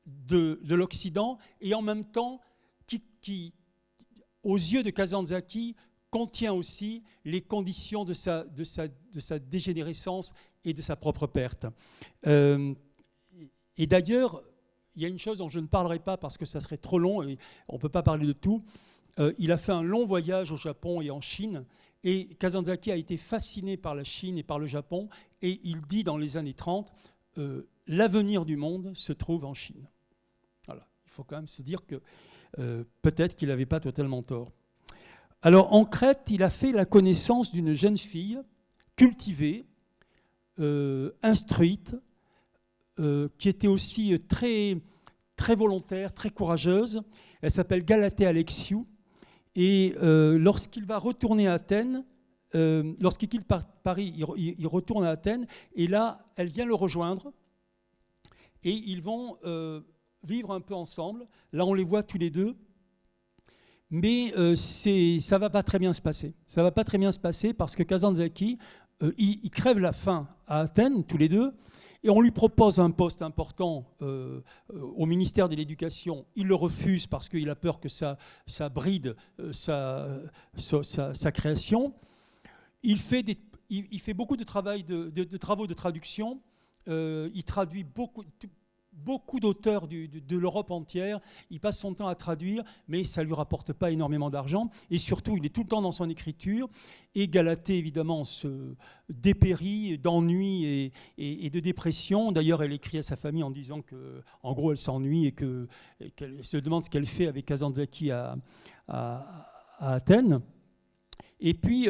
de l'Occident et en même temps qui, aux yeux de Kazantzakis, contient aussi les conditions de sa dégénérescence et de sa propre perte. Et d'ailleurs, il y a une chose dont je ne parlerai pas parce que ça serait trop long et on ne peut pas parler de tout. Il a fait un long voyage au Japon et en Chine, et Kazantzakis a été fasciné par la Chine et par le Japon, et il dit dans les années 30, l'avenir du monde se trouve en Chine. Voilà. Il faut quand même se dire que peut-être qu'il n'avait pas totalement tort. Alors en Crète, il a fait la connaissance d'une jeune fille cultivée, instruite, qui était aussi très, très volontaire, très courageuse. Elle s'appelle Galatée Alexiou. Et lorsqu'il va retourner à Athènes, lorsqu'il quitte Paris, il retourne à Athènes, et là, elle vient le rejoindre, et ils vont vivre un peu ensemble. Là, on les voit tous les deux, mais ça ne va pas très bien se passer. Ça ne va pas très bien se passer parce que Kazantzakis, ils crèvent la faim à Athènes, tous les deux, et on lui propose un poste important au ministère de l'Éducation. Il le refuse parce qu'il a peur que ça bride sa création. Il fait beaucoup de travaux de traduction. Il traduit beaucoup d'auteurs de l'Europe entière. Il passe son temps à traduire, mais ça ne lui rapporte pas énormément d'argent. Et surtout, il est tout le temps dans son écriture. Et Galatée, évidemment, se dépérit d'ennui et de dépression. D'ailleurs, elle écrit à sa famille en disant qu'en gros, elle s'ennuie et qu'elle se demande ce qu'elle fait avec Kazantzakis à Athènes. Et puis,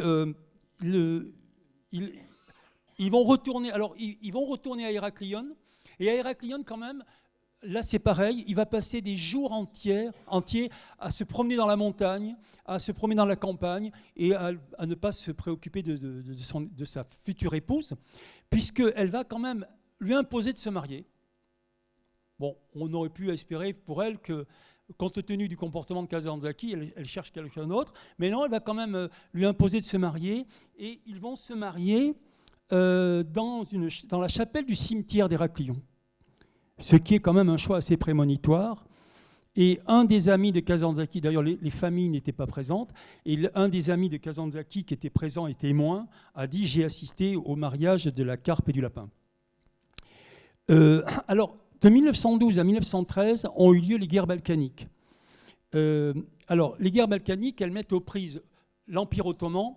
ils vont retourner à Héraclion. Et à Héraclion, quand même, là c'est pareil, il va passer des jours entiers à se promener dans la montagne, à se promener dans la campagne et à ne pas se préoccuper de sa future épouse, puisqu'elle va quand même lui imposer de se marier. Bon, on aurait pu espérer pour elle que, compte tenu du comportement de Kazantzakis, elle cherche quelqu'un d'autre, mais non, elle va quand même lui imposer de se marier, et ils vont se marier dans la chapelle du cimetière d'Héraclion, ce qui est quand même un choix assez prémonitoire. Et un des amis de Kazantzakis, d'ailleurs les familles n'étaient pas présentes, et un des amis de Kazantzakis qui était présent et témoin a dit « j'ai assisté au mariage de la carpe et du lapin ». Alors, de 1912 à 1913 ont eu lieu les guerres balkaniques. Alors, les guerres balkaniques, elles mettent aux prises l'Empire ottoman,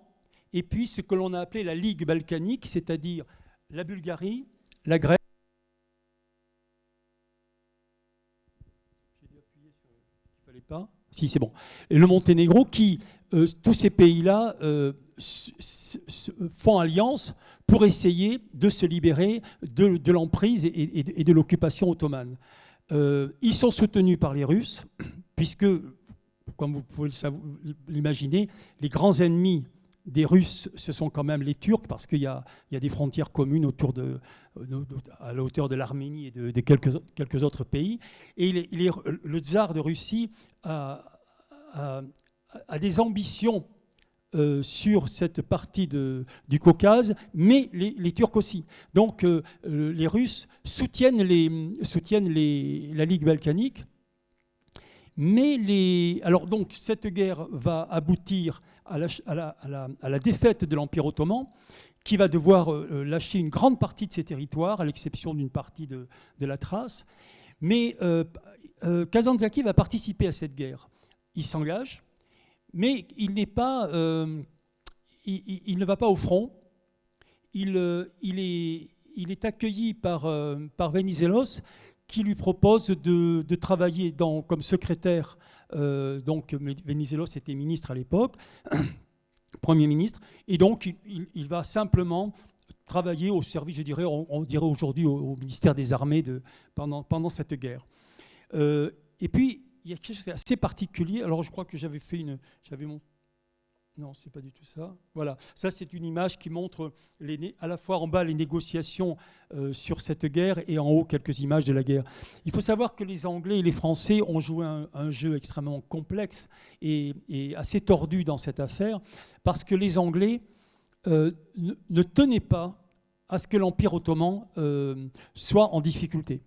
et puis ce que l'on a appelé la Ligue balkanique, c'est-à-dire la Bulgarie, la Grèce. J'ai dû appuyer sur il ne fallait pas. Si, c'est bon. Et le Monténégro, tous ces pays-là font alliance pour essayer de se libérer de l'emprise et de l'occupation ottomane. Ils sont soutenus par les Russes, puisque, comme vous pouvez l'imaginer, les grands ennemis des Russes, ce sont quand même les Turcs, parce qu'il y a des frontières communes à la hauteur de l'Arménie et de quelques autres pays. Et le tsar de Russie a des ambitions sur cette partie du Caucase, mais les Turcs aussi. Donc les Russes soutiennent la Ligue balkanique. Mais alors donc cette guerre va aboutir à la défaite de l'Empire ottoman, qui va devoir lâcher une grande partie de ses territoires, à l'exception d'une partie de la Thrace. Mais Kazantzakis va participer à cette guerre. Il s'engage, mais il ne va pas au front. Il est accueilli par Venizelos, qui lui propose de travailler comme secrétaire. Donc Venizelos était ministre à l'époque, Premier ministre, et donc il va simplement travailler au service, on dirait aujourd'hui au ministère des Armées pendant cette guerre. Et puis, il y a quelque chose d'assez particulier. Alors, je crois que j'avais Non, c'est pas du tout ça. Voilà, ça c'est une image qui montre à la fois en bas les négociations sur cette guerre et en haut quelques images de la guerre. Il faut savoir que les Anglais et les Français ont joué un jeu extrêmement complexe et assez tordu dans cette affaire, parce que les Anglais ne tenaient pas à ce que l'Empire ottoman soit en difficulté.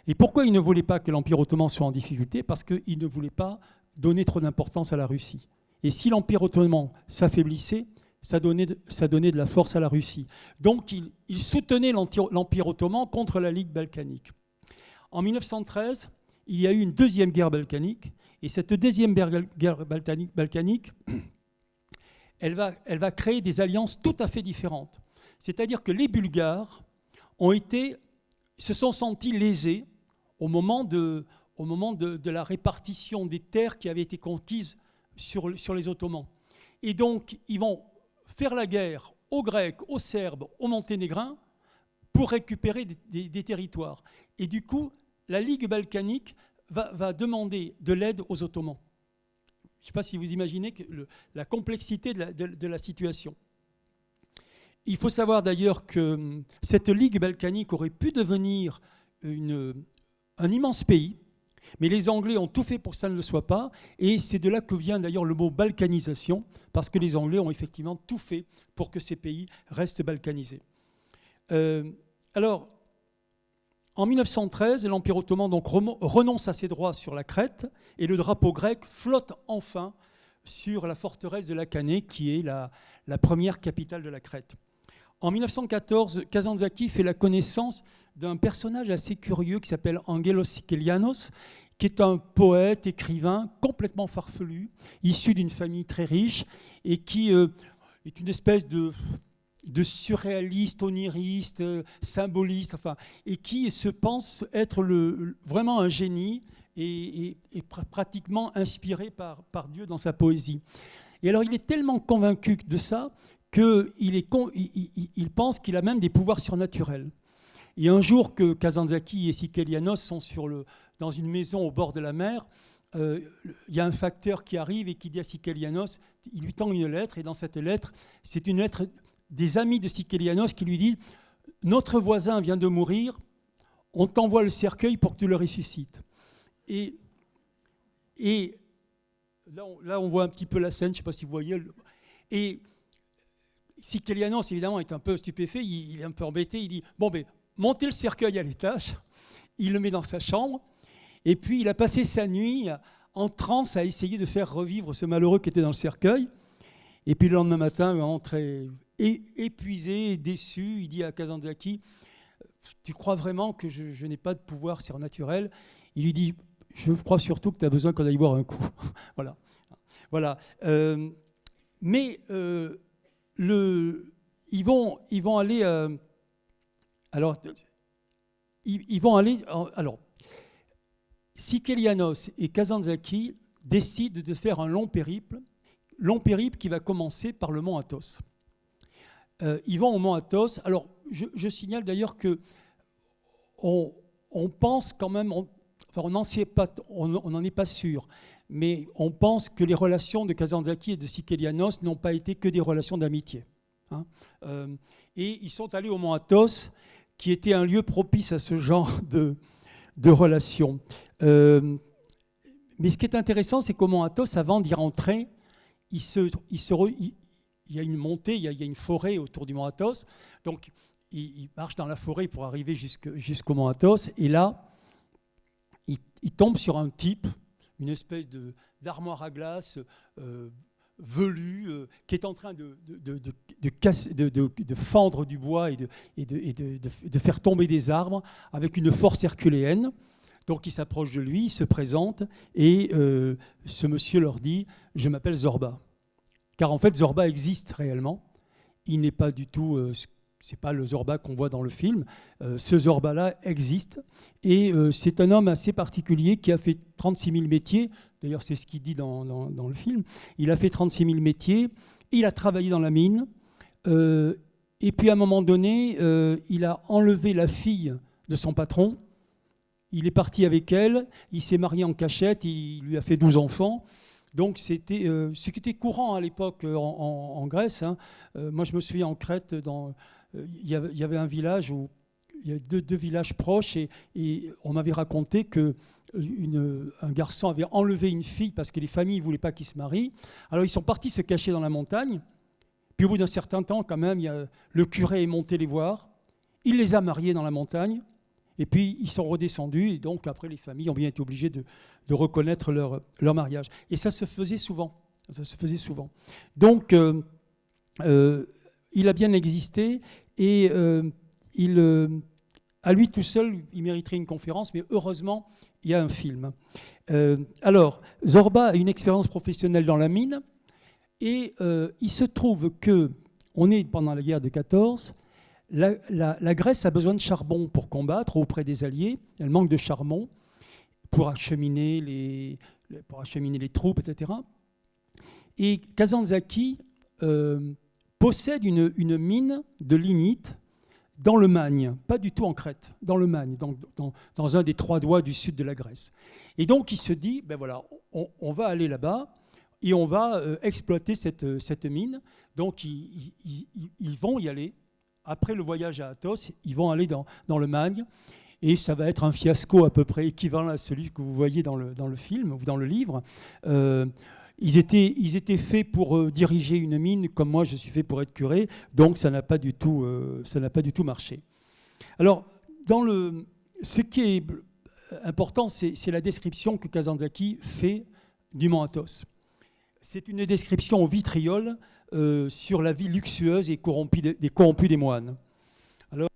Et pourquoi ils ne voulaient pas que l'Empire ottoman soit en difficulté? Parce qu'ils ne voulaient pas donner trop d'importance à la Russie. Et si l'Empire ottoman s'affaiblissait, ça donnait de la force à la Russie. Donc il soutenait l'Empire ottoman contre la Ligue balkanique. En 1913, il y a eu une deuxième guerre balkanique. Et cette deuxième guerre balkanique, elle va créer des alliances tout à fait différentes. C'est-à-dire que les Bulgares se sont sentis lésés au moment de la répartition des terres qui avaient été conquises sur les Ottomans. Et donc, ils vont faire la guerre aux Grecs, aux Serbes, aux Monténégrins pour récupérer des territoires. Et du coup, la Ligue balkanique va demander de l'aide aux Ottomans. Je ne sais pas si vous imaginez la complexité de la situation. Il faut savoir d'ailleurs que cette Ligue balkanique aurait pu devenir un immense pays, mais les Anglais ont tout fait pour que ça ne le soit pas, et c'est de là que vient d'ailleurs le mot balkanisation, parce que les Anglais ont effectivement tout fait pour que ces pays restent balkanisés. Alors, en 1913, l'Empire ottoman donc renonce à ses droits sur la Crète, et le drapeau grec flotte enfin sur la forteresse de Lacanée, qui est la première capitale de la Crète. En 1914, Kazantzakis fait la connaissance d'un personnage assez curieux qui s'appelle Angelos Sikelianos, qui est un poète, écrivain complètement farfelu, issu d'une famille très riche et qui est une espèce de surréaliste, oniriste, symboliste, enfin, et qui se pense être vraiment un génie et pratiquement inspiré par Dieu dans sa poésie. Et alors il est tellement convaincu de ça qu'il pense qu'il a même des pouvoirs surnaturels. Et un jour que Kazantzakis et Sikelianos sont dans une maison au bord de la mer, il y a un facteur qui arrive et qui dit à Sikelianos, il lui tend une lettre, et dans cette lettre, c'est une lettre des amis de Sikelianos qui lui disent « Notre voisin vient de mourir, on t'envoie le cercueil pour que tu le ressuscites. » Et là, on voit un petit peu la scène, je ne sais pas si vous voyez. Et Sikelianos, évidemment, est un peu stupéfait, il est un peu embêté, il dit « Bon, ben, montez le cercueil à l'étage. » Il le met dans sa chambre, et puis il a passé sa nuit en transe à essayer de faire revivre ce malheureux qui était dans le cercueil. Et puis le lendemain matin, vraiment très épuisé, déçu, il dit à Kazantzakis, « Tu crois vraiment que je n'ai pas de pouvoir surnaturel ?» Il lui dit, « Je crois surtout que tu as besoin qu'on aille boire un coup. » Voilà. Mais ils vont aller... Alors, Sikelianos et Kazantzakis décident de faire un long périple qui va commencer par le mont Athos. Ils vont au mont Athos. Alors, je signale d'ailleurs que on pense quand même, on n'en est pas sûr, mais on pense que les relations de Kazantzakis et de Sikelianos n'ont pas été que des relations d'amitié. Hein. Et ils sont allés au mont Athos, qui était un lieu propice à ce genre de relations. Mais ce qui est intéressant, c'est qu'au mont Athos, avant d'y rentrer, il y a une montée, il y a une forêt autour du mont Athos. Donc, il marche dans la forêt pour arriver jusqu'au mont Athos. Et là, il tombe sur un type, une espèce d'armoire à glace velu, qui est en train de fendre du bois et de faire tomber des arbres avec une force herculéenne. Donc il s'approche de lui, il se présente, et ce monsieur leur dit « Je m'appelle Zorba ». Car en fait, Zorba existe réellement. Il n'est pas du tout... c'est pas le Zorba qu'on voit dans le film. Ce Zorba-là existe. Et c'est un homme assez particulier qui a fait 36 000 métiers. D'ailleurs, c'est ce qu'il dit dans le film. Il a fait 36 000 métiers. Il a travaillé dans la mine. Et puis, à un moment donné, il a enlevé la fille de son patron. Il est parti avec elle. Il s'est marié en cachette. Il lui a fait 12 enfants. Donc c'était ce qui était courant à l'époque en Grèce. Hein. Moi je me souviens en Crète, il y avait un village où il y avait deux villages proches et on m'avait raconté que un garçon avait enlevé une fille parce que les familles ne voulaient pas qu'il se marie. Alors ils sont partis se cacher dans la montagne. Puis au bout d'un certain temps, quand même, le curé est monté les voir. Il les a mariés dans la montagne. Et puis ils sont redescendus. Et donc après, les familles ont bien été obligées de reconnaître leur mariage. Et ça se faisait souvent. Ça se faisait souvent. Donc il a bien existé et à lui tout seul, il mériterait une conférence, mais heureusement, il y a un film. Alors, Zorba a une expérience professionnelle dans la mine, et il se trouve qu'on est pendant la guerre de 14, la Grèce a besoin de charbon pour combattre auprès des Alliés, elle manque de charbon pour acheminer les troupes, etc. Et Kazantzakis possède une mine de lignite dans le Magne, pas du tout en Crète, dans le Magne, dans un des 3 doigts du sud de la Grèce. Et donc il se dit, ben voilà, on va aller là-bas et on va exploiter cette mine. Donc ils vont y aller. Après le voyage à Athos, ils vont aller dans le Magne. Et ça va être un fiasco à peu près équivalent à celui que vous voyez dans le film ou dans le livre. Ils étaient faits pour diriger une mine, comme moi je suis fait pour être curé, donc ça n'a pas du tout marché. Alors, ce qui est important, c'est la description que Kazantzakis fait du mont Athos. C'est une description au vitriol sur la vie luxueuse et corrompue des moines. Alors,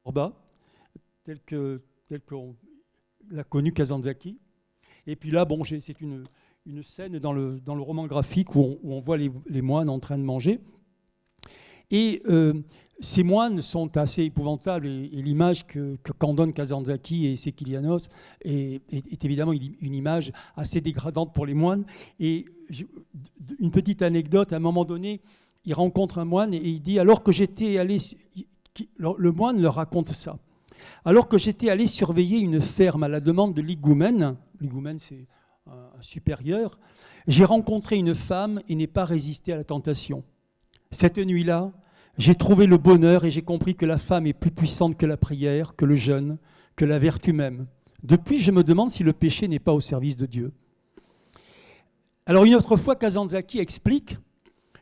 Zorba, tel qu'on l'a connu Kazantzakis. Et puis là, bon, c'est une scène dans le roman graphique où on voit les moines en train de manger. Et ces moines sont assez épouvantables et l'image qu'en donne Kazantzakis et Sekilianos est évidemment une image assez dégradante pour les moines. Et une petite anecdote, à un moment donné, il rencontre un moine et il dit, alors que j'étais allé... Le moine leur raconte ça. Alors que j'étais allé surveiller une ferme à la demande de l'higoumène c'est un supérieur, j'ai rencontré une femme et n'ai pas résisté à la tentation. Cette nuit-là, j'ai trouvé le bonheur et j'ai compris que la femme est plus puissante que la prière, que le jeûne, que la vertu même. Depuis, je me demande si le péché n'est pas au service de Dieu. Alors une autre fois, Kazantzakis explique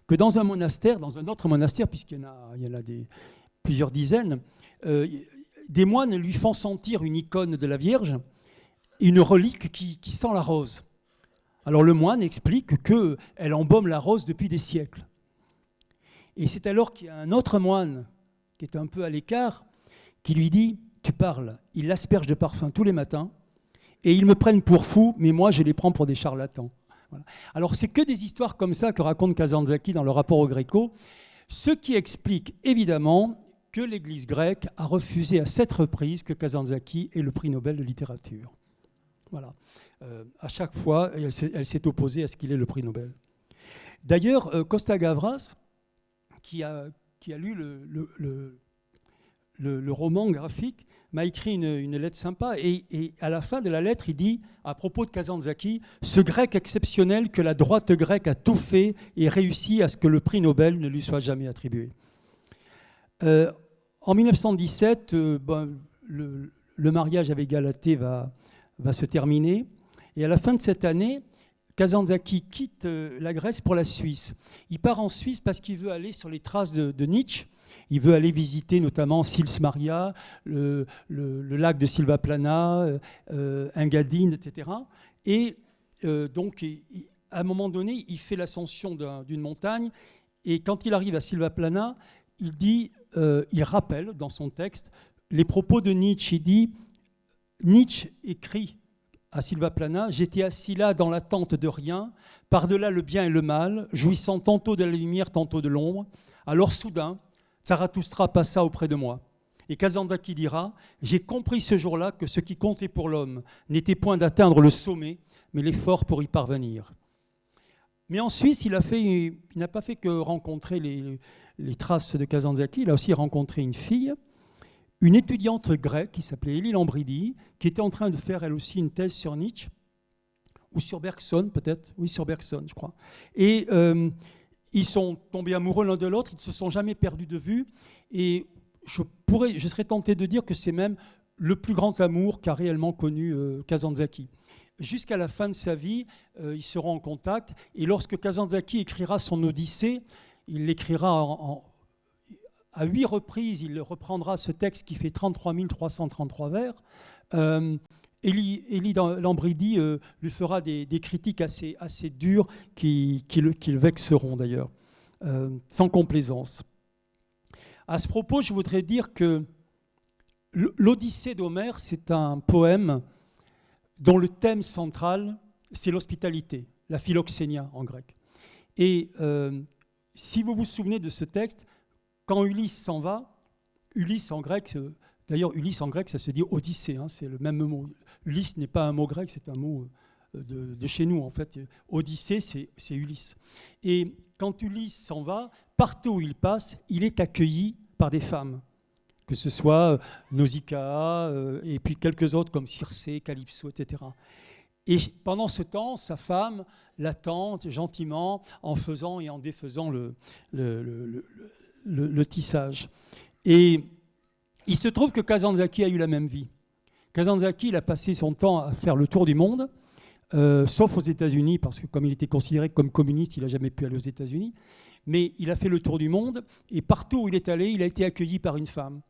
que dans un autre monastère, puisqu'il y en a plusieurs dizaines, des moines lui font sentir une icône de la Vierge, une relique qui sent la rose. Alors le moine explique qu'elle embaume la rose depuis des siècles. Et c'est alors qu'il y a un autre moine qui est un peu à l'écart, qui lui dit, tu parles, ils l'aspergent de parfum tous les matins, et ils me prennent pour fou, mais moi je les prends pour des charlatans. Voilà. Alors c'est que des histoires comme ça que raconte Kazantzakis dans le rapport au Gréco, ce qui explique évidemment que l'Église grecque a refusé à 7 reprises que Kazantzakis ait le prix Nobel de littérature. Voilà. À chaque fois, elle s'est opposée à ce qu'il ait le prix Nobel. D'ailleurs, Costa Gavras, qui a lu le roman graphique, m'a écrit une lettre sympa et à la fin de la lettre, il dit, à propos de Kazantzakis, ce grec exceptionnel que la droite grecque a tout fait et réussi à ce que le prix Nobel ne lui soit jamais attribué. En 1917, le mariage avec Galatée va se terminer. Et à la fin de cette année, Kazantzakis quitte la Grèce pour la Suisse. Il part en Suisse parce qu'il veut aller sur les traces de Nietzsche. Il veut aller visiter notamment Sils Maria, le lac de Silvaplana, Engadine, etc. Et donc, à un moment donné, il fait l'ascension d'une montagne. Et quand il arrive à Silvaplana, il rappelle dans son texte les propos de Nietzsche. Il dit, Nietzsche écrit à Silvaplana, j'étais assis là dans l'attente de rien, par-delà le bien et le mal, jouissant tantôt de la lumière, tantôt de l'ombre. Alors soudain, Zarathustra passa auprès de moi. Et Kazantzakis dira, j'ai compris ce jour-là que ce qui comptait pour l'homme n'était point d'atteindre le sommet, mais l'effort pour y parvenir. Mais en Suisse, il n'a pas fait que rencontrer les traces de Kazantzakis, il a aussi rencontré une fille une étudiante grecque qui s'appelait Élie Lambridi, qui était en train de faire elle aussi une thèse sur Nietzsche, ou sur Bergson peut-être, oui sur Bergson je crois. Et ils sont tombés amoureux l'un de l'autre, ils ne se sont jamais perdus de vue, et je serais tenté de dire que c'est même le plus grand amour qu'a réellement connu Kazantzakis. Jusqu'à la fin de sa vie, ils seront en contact, et lorsque Kazantzakis écrira son Odyssée, il l'écrira à 8 reprises, il reprendra ce texte qui fait 33 333 vers. Élie Lambridi lui fera des critiques assez dures qui le vexeront d'ailleurs, sans complaisance. À ce propos, je voudrais dire que l'Odyssée d'Homère, c'est un poème dont le thème central, c'est l'hospitalité, la philoxénia en grec. Et si vous vous souvenez de ce texte, quand Ulysse s'en va, Ulysse en grec, d'ailleurs Ulysse en grec, ça se dit Odyssée, hein, c'est le même mot. Ulysse n'est pas un mot grec, c'est un mot de chez nous en fait. Odyssée, c'est Ulysse. Et quand Ulysse s'en va, partout où il passe, il est accueilli par des femmes, que ce soit Nausicaa et puis quelques autres comme Circé, Calypso, etc. Et pendant ce temps, sa femme l'attend gentiment en faisant et en défaisant le tissage. Et il se trouve que Kazantzakis a eu la même vie. Kazantzakis, il a passé son temps à faire le tour du monde, sauf aux États-Unis, parce que comme il était considéré comme communiste, il n'a jamais pu aller aux États-Unis. Mais il a fait le tour du monde, et partout où il est allé, il a été accueilli par une femme.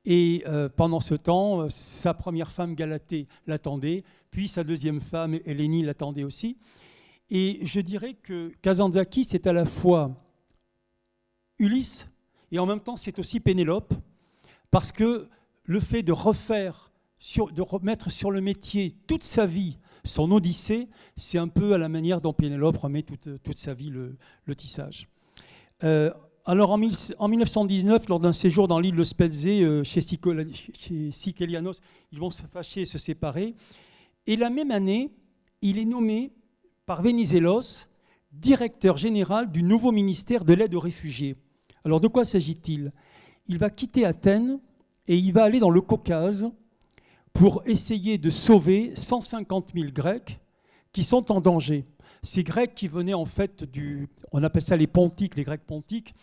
Et pendant ce temps, sa première femme, Galatée, l'attendait, puis sa deuxième femme, Hélénie, l'attendait aussi. Et je dirais que Kazantzakis, c'est à la fois Ulysse, et en même temps, c'est aussi Pénélope, parce que le fait de remettre sur le métier toute sa vie, son Odyssée, c'est un peu à la manière dont Pénélope remet toute sa vie le tissage. Alors en 1919, lors d'un séjour dans l'île de Spetses, chez Sikelianos, ils vont se fâcher et se séparer. Et la même année, il est nommé par Venizelos directeur général du nouveau ministère de l'aide aux réfugiés. Alors de quoi s'agit-il ? Il va quitter Athènes et il va aller dans le Caucase pour essayer de sauver 150 000 Grecs qui sont en danger. Ces Grecs qui venaient en fait on appelle ça les Pontiques, les Grecs pontiques,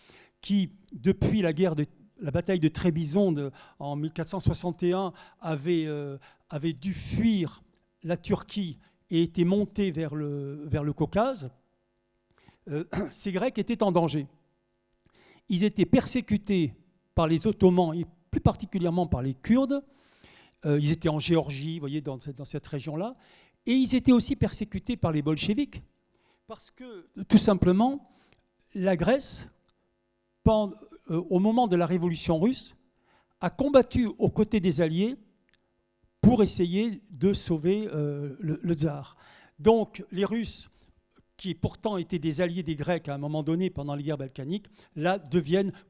qui depuis la bataille de Trébizonde en 1461 avaient dû fuir la Turquie et étaient montés vers le Caucase. Ces Grecs étaient en danger. Ils étaient persécutés par les Ottomans et plus particulièrement par les Kurdes. Ils étaient en Géorgie, vous voyez, dans cette région-là. Et ils étaient aussi persécutés par les bolcheviks. Parce que, tout simplement, la Grèce, au moment de la Révolution russe, a combattu aux côtés des Alliés pour essayer de sauver le tsar. Donc, les Russes, qui pourtant étaient des alliés des Grecs à un moment donné pendant les guerres balkaniques, là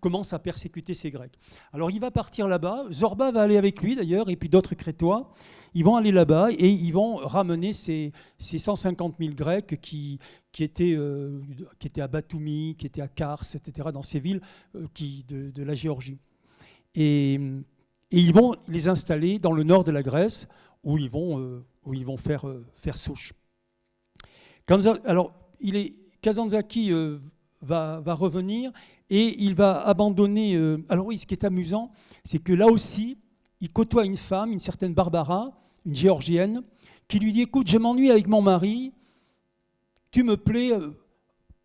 commencent à persécuter ces Grecs. Alors il va partir là-bas, Zorba va aller avec lui d'ailleurs, et puis d'autres Crétois, ils vont aller là-bas et ils vont ramener ces 150 000 Grecs qui étaient à Batoumi, qui étaient à Kars, etc., dans ces villes de la Géorgie. Et ils vont les installer dans le nord de la Grèce, où ils vont faire souche. Alors, Kazantzakis va revenir et il va abandonner... alors oui, ce qui est amusant, c'est que là aussi, il côtoie une femme, une certaine Barbara, une Géorgienne, qui lui dit « Écoute, je m'ennuie avec mon mari, tu me plais,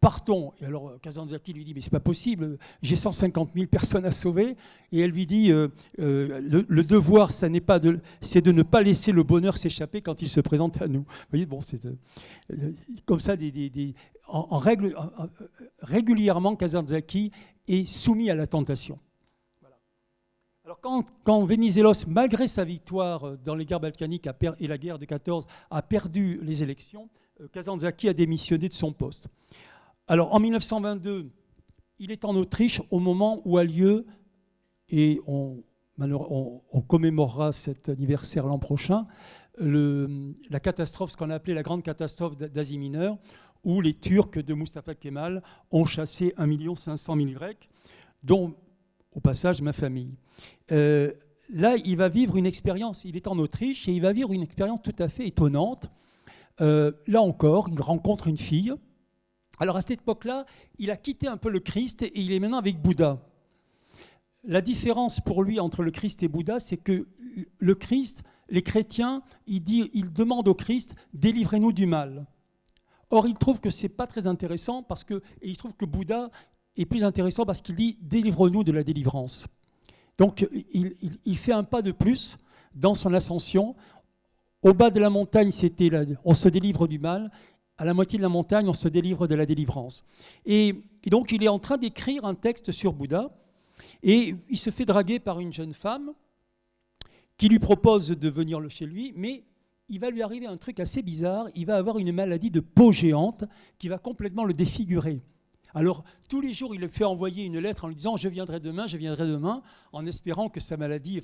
partons ». Et alors Kazantzakis lui dit « Mais c'est pas possible, j'ai 150 000 personnes à sauver ». Et elle lui dit le devoir, c'est de ne pas laisser le bonheur s'échapper quand il se présente à nous. Vous voyez, bon, c'est comme ça, régulièrement, Kazantzakis est soumis à la tentation. Voilà. Alors quand Venizelos, malgré sa victoire dans les guerres balkaniques et la guerre de 14, a perdu les élections, Kazantzakis a démissionné de son poste. Alors en 1922, il est en Autriche au moment où a lieu, et on commémorera cet anniversaire l'an prochain, la catastrophe, ce qu'on a appelé la grande catastrophe d'Asie mineure, où les Turcs de Mustafa Kemal ont chassé 1 500 000 Grecs, dont, au passage, ma famille. là, il va vivre une expérience. Il est en Autriche et il va vivre une expérience tout à fait étonnante. Là encore, il rencontre une fille. Alors à cette époque-là, il a quitté un peu le Christ et il est maintenant avec Bouddha. La différence pour lui entre le Christ et Bouddha, c'est que le Christ, les chrétiens, ils demandent au Christ « délivrez-nous du mal ». Or, il trouve que ce n'est pas très intéressant et il trouve que Bouddha est plus intéressant parce qu'il dit « délivre-nous de la délivrance ». Donc, il fait un pas de plus dans son ascension. Au bas de la montagne, c'était on se délivre du mal. À la moitié de la montagne, on se délivre de la délivrance. Et donc, il est en train d'écrire un texte sur Bouddha. Et il se fait draguer par une jeune femme qui lui propose de venir chez lui, mais il va lui arriver un truc assez bizarre. Il va avoir une maladie de peau géante qui va complètement le défigurer. Alors, tous les jours, il le fait envoyer une lettre en lui disant « je viendrai demain », en espérant que sa maladie,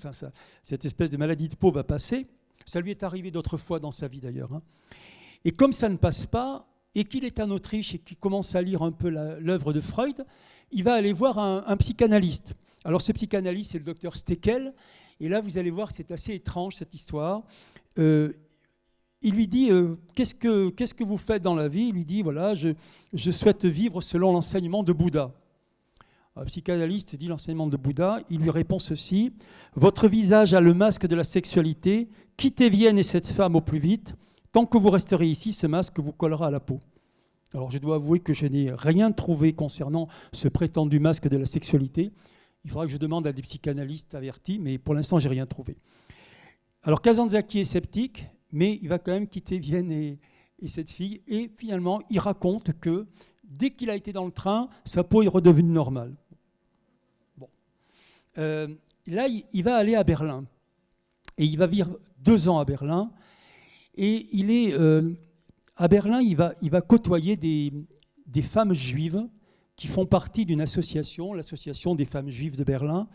cette espèce de maladie de peau va passer. Ça lui est arrivé d'autres fois dans sa vie d'ailleurs. Et comme ça ne passe pas, et qu'il est en Autriche et qu'il commence à lire un peu l'œuvre de Freud, il va aller voir un psychanalyste. Alors ce psychanalyste, c'est le docteur Steckel, et là vous allez voir, c'est assez étrange cette histoire. Il lui dit qu'est-ce que vous faites dans la vie ? Il lui dit voilà, je souhaite vivre selon l'enseignement de Bouddha. Le psychanalyste dit l'enseignement de Bouddha. Il lui répond ceci: votre visage a le masque de la sexualité. Quittez Vienne et cette femme au plus vite. Tant que vous resterez ici, ce masque vous collera à la peau. Alors je dois avouer que je n'ai rien trouvé concernant ce prétendu masque de la sexualité. Il faudra que je demande à des psychanalystes avertis, mais pour l'instant, je n'ai rien trouvé. Alors Kazantzakis est sceptique, mais il va quand même quitter Vienne et cette fille. Et finalement, il raconte que dès qu'il a été dans le train, sa peau est redevenue normale. Bon. Là, il va aller à Berlin. Et il va vivre 2 ans à Berlin. Et il est, à Berlin, il va côtoyer des femmes juives qui font partie d'une association, l'association des femmes juives de Berlin.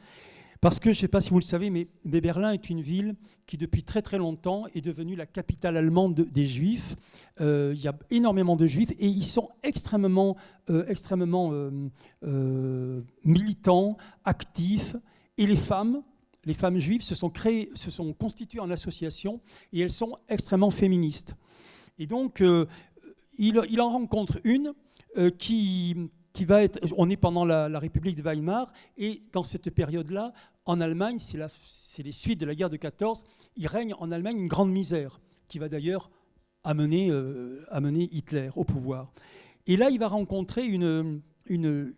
Parce que, je ne sais pas si vous le savez, mais Berlin est une ville qui, depuis très très longtemps, est devenue la capitale allemande des Juifs. Il y a énormément de Juifs et ils sont extrêmement militants, actifs. Et les femmes juives se sont constituées en association et elles sont extrêmement féministes. Et donc, il en rencontre une qui va être... On est pendant la République de Weimar et dans cette période-là, en Allemagne, c'est les suites de la guerre de 14, il règne en Allemagne une grande misère qui va d'ailleurs amener Hitler au pouvoir. Et là, il va rencontrer une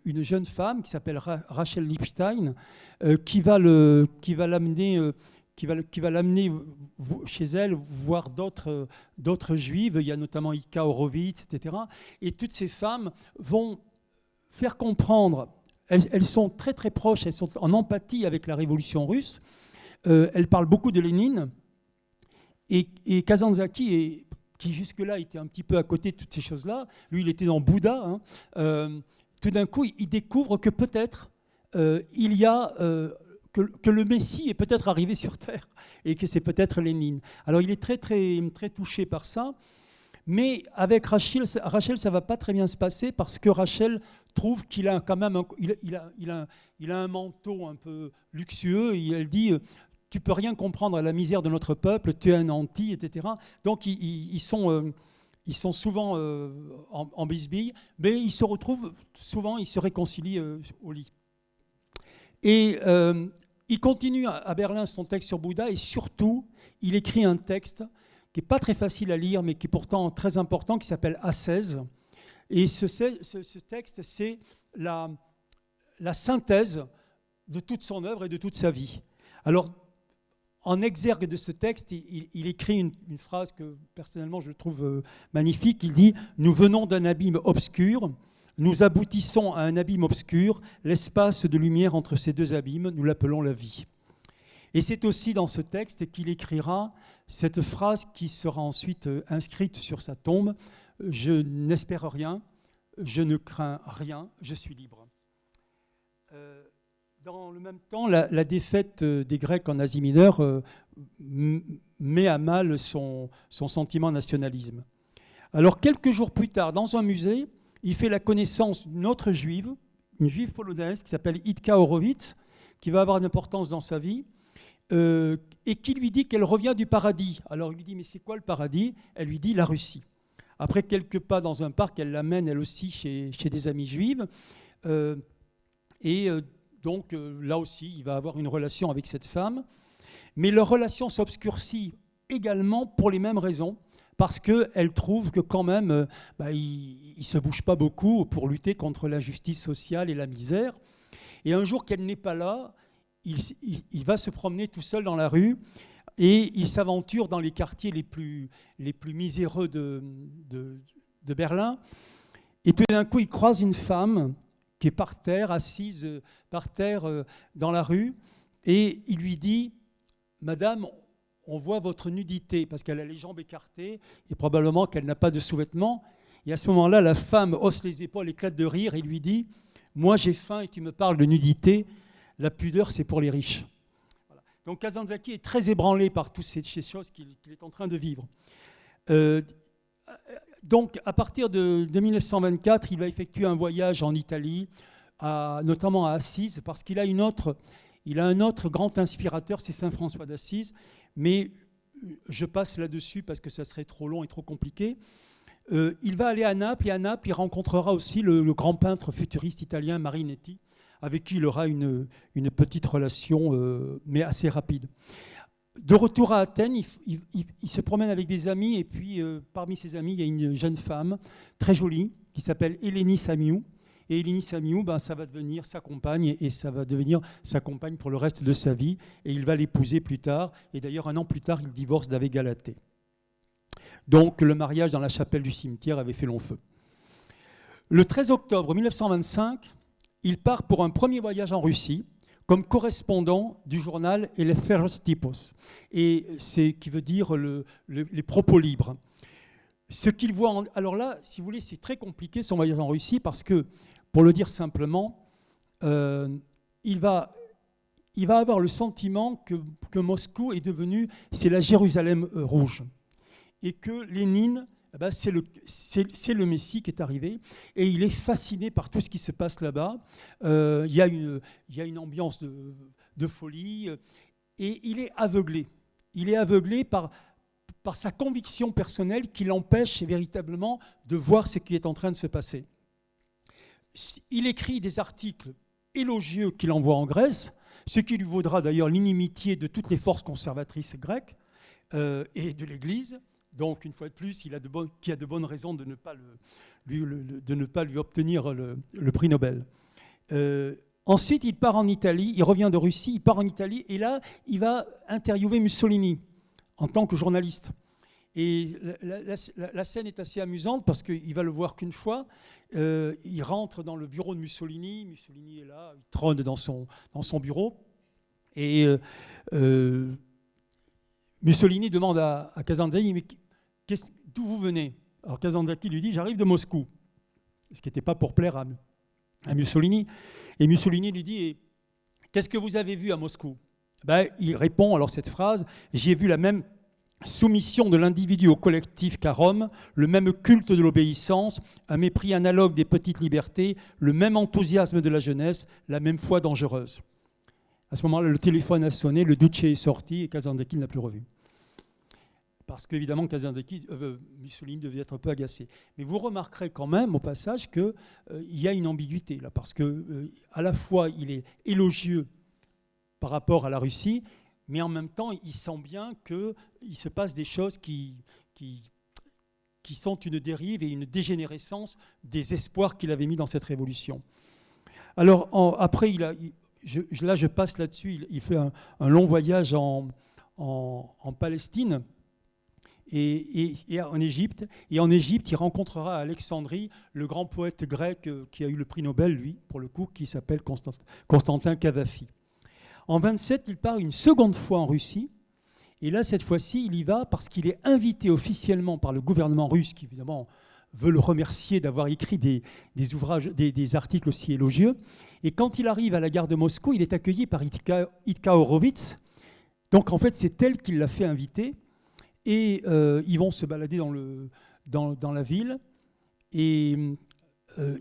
jeune femme qui s'appelle Rachel Lipstein, qui va l'amener chez elle voir d'autres juives. Il y a notamment Ika Horowitz, etc. Et toutes ces femmes vont faire comprendre, elles sont très très proches, elles sont en empathie avec la révolution russe. Elles parlent beaucoup de Lénine. Et Kazantzakis, qui jusque-là était un petit peu à côté de toutes ces choses-là, lui il était dans Bouddha, tout d'un coup il découvre que peut-être il y a... que le Messie est peut-être arrivé sur Terre et que c'est peut-être Lénine. Alors il est très, très, très touché par ça, mais avec Rachel, ça ne va pas très bien se passer parce que Rachel trouve qu'il a quand même il a un manteau un peu luxueux et elle dit « tu ne peux rien comprendre à la misère de notre peuple, tu es un anti, etc. » Donc ils sont souvent en bisbille, mais ils se retrouvent souvent, ils se réconcilient au lit. Et il continue à Berlin son texte sur Bouddha et surtout, il écrit un texte qui n'est pas très facile à lire, mais qui est pourtant très important, qui s'appelle Ascèse. Et ce texte, c'est la synthèse de toute son œuvre et de toute sa vie. Alors, en exergue de ce texte, il écrit une phrase que personnellement je trouve magnifique. Il dit « Nous venons d'un abîme obscur. Nous aboutissons à un abîme obscur, l'espace de lumière entre ces 2 abîmes, nous l'appelons la vie. » Et c'est aussi dans ce texte qu'il écrira cette phrase qui sera ensuite inscrite sur sa tombe: « Je n'espère rien, je ne crains rien, je suis libre. » Dans le même temps, la défaite des Grecs en Asie mineure met à mal son sentiment nationalisme. Alors quelques jours plus tard, dans un musée, il fait la connaissance d'une autre juive, une juive polonaise qui s'appelle Itka Horowitz, qui va avoir une importance dans sa vie. et qui lui dit qu'elle revient du paradis. Alors il lui dit, mais c'est quoi le paradis? Elle lui dit la Russie. Après quelques pas dans un parc, elle l'amène elle aussi chez des amies juives. Donc là aussi, il va avoir une relation avec cette femme. Mais leur relation s'obscurcit également pour les mêmes raisons, parce qu'elle trouve que quand même, il ne se bouge pas beaucoup pour lutter contre l'injustice sociale et la misère. Et un jour qu'elle n'est pas là, il va se promener tout seul dans la rue et il s'aventure dans les quartiers les plus miséreux de Berlin. Et tout d'un coup, il croise une femme qui est par terre, assise par terre dans la rue, et il lui dit « Madame, on voit votre nudité », parce qu'elle a les jambes écartées et probablement qu'elle n'a pas de sous-vêtements. Et à ce moment-là, la femme hausse les épaules, éclate de rire et lui dit « Moi, j'ai faim et tu me parles de nudité. La pudeur, c'est pour les riches. » Voilà. Donc Kazantzakis est très ébranlé par toutes ces choses qu'il est en train de vivre. Donc à partir de 1924, il va effectuer un voyage en Italie, notamment à Assise, parce qu'il a un autre grand inspirateur, c'est Saint François d'Assise, mais je passe là-dessus parce que ça serait trop long et trop compliqué. Il va aller à Naples, et à Naples, il rencontrera aussi le grand peintre futuriste italien Marinetti, avec qui il aura une petite relation, mais assez rapide. De retour à Athènes, il se promène avec des amis, et puis parmi ses amis, il y a une jeune femme très jolie qui s'appelle Elénie Samiou. Et Elénie Samiou, ça va devenir sa compagne, et ça va devenir sa compagne pour le reste de sa vie, et il va l'épouser plus tard. Et d'ailleurs, 1 an plus tard, il divorce d'Ave Galatée. Donc le mariage dans la chapelle du cimetière avait fait long feu. Le 13 octobre 1925, il part pour un premier voyage en Russie, comme correspondant du journal Eleftheros Typos, et c'est qui veut dire les propos libres. Ce qu'il voit, alors là, si vous voulez, c'est très compliqué son voyage en Russie, parce que, pour le dire simplement, il va avoir le sentiment que Moscou est devenu, c'est la Jérusalem rouge, et que Lénine, c'est le Messie qui est arrivé, et il est fasciné par tout ce qui se passe là-bas. Il y a une ambiance de folie, et il est aveuglé. Il est aveuglé par sa conviction personnelle qui l'empêche véritablement de voir ce qui est en train de se passer. Il écrit des articles élogieux qu'il envoie en Grèce, ce qui lui vaudra d'ailleurs l'inimitié de toutes les forces conservatrices grecques et de l'Église. Donc, une fois de plus, il a de bonnes raisons de ne pas lui obtenir le prix Nobel. Ensuite, il part en Italie, il revient de Russie, il part en Italie, et là, il va interviewer Mussolini en tant que journaliste. Et la scène est assez amusante parce qu'il va le voir qu'une fois. Il rentre dans le bureau de Mussolini. Mussolini est là, il trône dans son bureau. Et Mussolini demande à Kazantzakis, mais d'où vous venez? Alors Kazantzakis lui dit, j'arrive de Moscou. Ce qui n'était pas pour plaire à Mussolini. Et Mussolini lui dit, qu'est-ce que vous avez vu à Moscou? Il répond alors cette phrase, j'ai vu la même soumission de l'individu au collectif qu'à Rome, le même culte de l'obéissance, un mépris analogue des petites libertés, le même enthousiasme de la jeunesse, la même foi dangereuse. À ce moment-là, le téléphone a sonné, le Duce est sorti et Kazantzakis ne l'a plus revu. Parce qu'évidemment, Mussolini devait être un peu agacé. Mais vous remarquerez quand même au passage qu'il y a une ambiguïté là, parce qu'à la fois il est élogieux par rapport à la Russie, mais en même temps, il sent bien qu'il se passe des choses qui sont une dérive et une dégénérescence des espoirs qu'il avait mis dans cette révolution. Alors, après, je passe là-dessus, il fait un long voyage en Palestine et en Égypte. Et en Égypte, il rencontrera à Alexandrie le grand poète grec qui a eu le prix Nobel, lui, pour le coup, qui s'appelle Constantin Cavafy. En 1927, il part une seconde fois en Russie. Et là, cette fois-ci, il y va parce qu'il est invité officiellement par le gouvernement russe, qui évidemment veut le remercier d'avoir écrit des ouvrages, des articles aussi élogieux. Et quand il arrive à la gare de Moscou, il est accueilli par Itka Horowitz. Donc en fait, c'est elle qui l'a fait inviter. Et ils vont se balader dans la ville. Et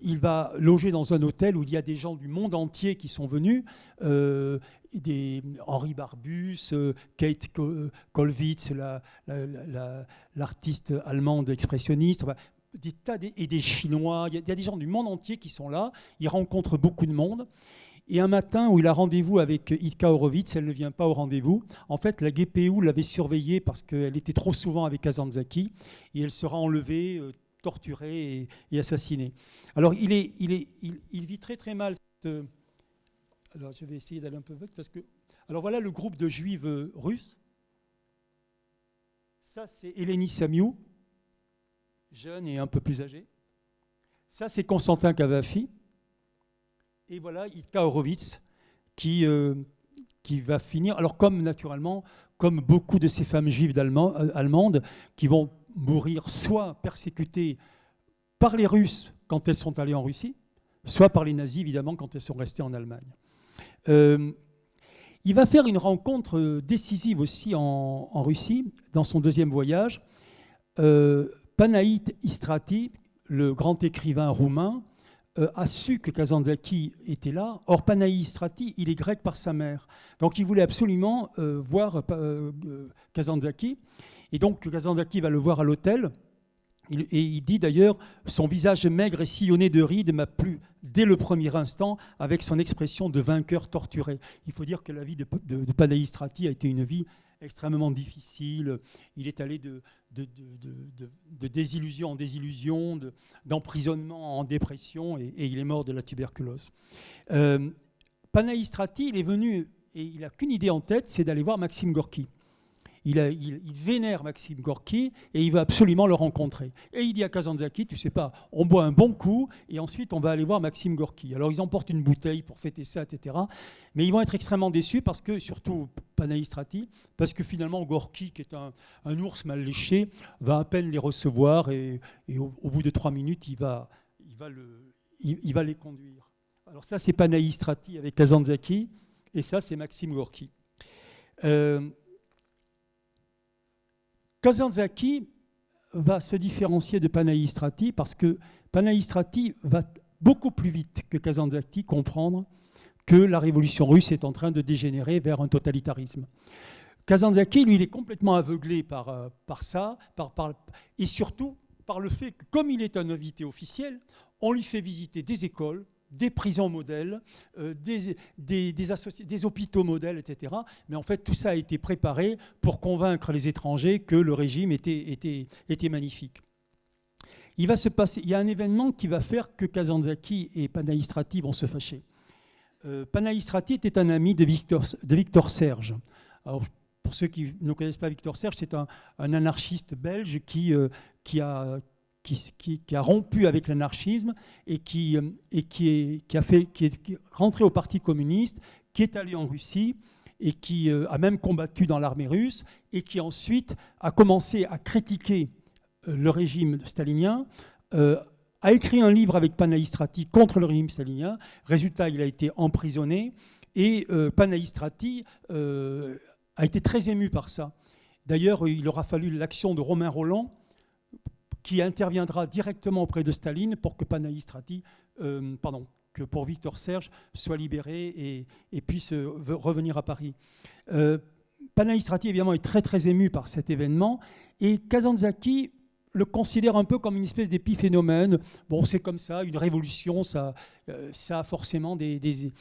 il va loger dans un hôtel où il y a des gens du monde entier qui sont venus, Henri Barbus, Kate Kollwitz, l'artiste allemande expressionniste, enfin, et des Chinois. Il y a des gens du monde entier qui sont là. Il rencontre beaucoup de monde. Et un matin où il a rendez-vous avec Itka Horowitz, elle ne vient pas au rendez-vous. En fait, la GPU l'avait surveillée parce qu'elle était trop souvent avec Kazantzakis et elle sera enlevée, torturée et assassinée. Alors, il vit très très mal. Alors, je vais essayer d'aller un peu vite parce que. Alors voilà le groupe de juives russes. Ça, c'est Eleni Samiou, jeune et un peu plus âgée. Ça, c'est Constantin Cavafy. Et voilà Itka Horowitz qui va finir, alors naturellement, comme beaucoup de ces femmes juives allemandes, qui vont mourir soit persécutées par les Russes quand elles sont allées en Russie, soit par les nazis, évidemment, quand elles sont restées en Allemagne. Il va faire une rencontre décisive aussi en Russie, dans son deuxième voyage. Panaït Istrati, le grand écrivain roumain, a su que Kazantzakis était là. Or, Panaït Istrati, il est grec par sa mère. Donc, il voulait absolument voir Kazantzakis. Et donc, Kazantzakis va le voir à l'hôtel. Et il dit d'ailleurs, son visage maigre et sillonné de rides m'a plu dès le premier instant, avec son expression de vainqueur torturé. Il faut dire que la vie de Panaït Istrati a été une vie extrêmement difficile. Il est allé de désillusion en désillusion, d'emprisonnement en dépression, et il est mort de la tuberculose. Panaït Istrati, il est venu, et il n'a qu'une idée en tête, c'est d'aller voir Maxime Gorki. Il vénère Maxime Gorki et il va absolument le rencontrer. Et il dit à Kazantzakis, tu sais pas, on boit un bon coup et ensuite on va aller voir Maxime Gorki. Alors ils emportent une bouteille pour fêter ça, etc. Mais ils vont être extrêmement déçus parce que, surtout Panaït Istrati, parce que finalement Gorki, qui est un ours mal léché, va à peine les recevoir et au bout de 3 minutes, il va les conduire. Alors ça, c'est Panaït Istrati avec Kazantzakis et ça, c'est Maxime Gorki. Kazantzakis va se différencier de Panaït Istrati parce que Panaït Istrati va beaucoup plus vite que Kazantzakis comprendre que la révolution russe est en train de dégénérer vers un totalitarisme. Kazantzakis, lui, il est complètement aveuglé par ça, et surtout par le fait que, comme il est un invité officiel, on lui fait visiter des écoles, des prisons modèles, des hôpitaux modèles, etc. Mais en fait, tout ça a été préparé pour convaincre les étrangers que le régime était magnifique. Il y a un événement qui va faire que Kazantzakis et Panaït Istrati vont se fâcher. Panaït Istrati était un ami de Victor Serge. Alors, pour ceux qui ne connaissent pas Victor Serge, c'est un anarchiste belge qui a rompu avec l'anarchisme et qui est rentré au Parti communiste, qui est allé en Russie et qui a même combattu dans l'armée russe et qui ensuite a commencé à critiquer le régime stalinien, a écrit un livre avec Panaït Istrati contre le régime stalinien. Résultat, il a été emprisonné et Panaït Istrati a été très ému par ça. D'ailleurs, il aura fallu l'action de Romain Rolland, qui interviendra directement auprès de Staline pour que que pour Victor Serge soit libéré et puisse revenir à Paris. Panaït Istrati, évidemment, est très très ému par cet événement et Kazantzakis le considère un peu comme une espèce d'épiphénomène. Bon, c'est comme ça, une révolution, ça a forcément des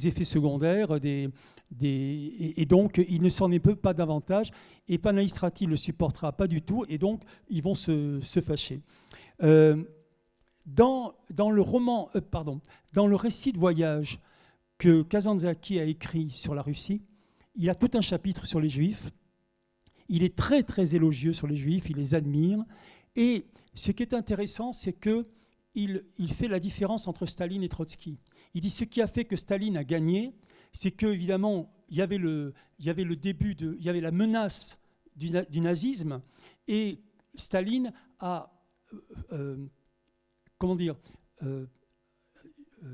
effets secondaires, et donc il ne s'en émeut pas davantage. Et Panaït Istrati ne le supportera pas du tout, et donc ils vont se fâcher. Dans le récit de voyage que Kazantzakis a écrit sur la Russie, il a tout un chapitre sur les Juifs. Il est très, très élogieux sur les Juifs, il les admire. Et ce qui est intéressant, c'est qu'il fait la différence entre Staline et Trotsky. Il dit ce qui a fait que Staline a gagné, c'est qu'évidemment, il y avait la menace du nazisme, et Staline a, je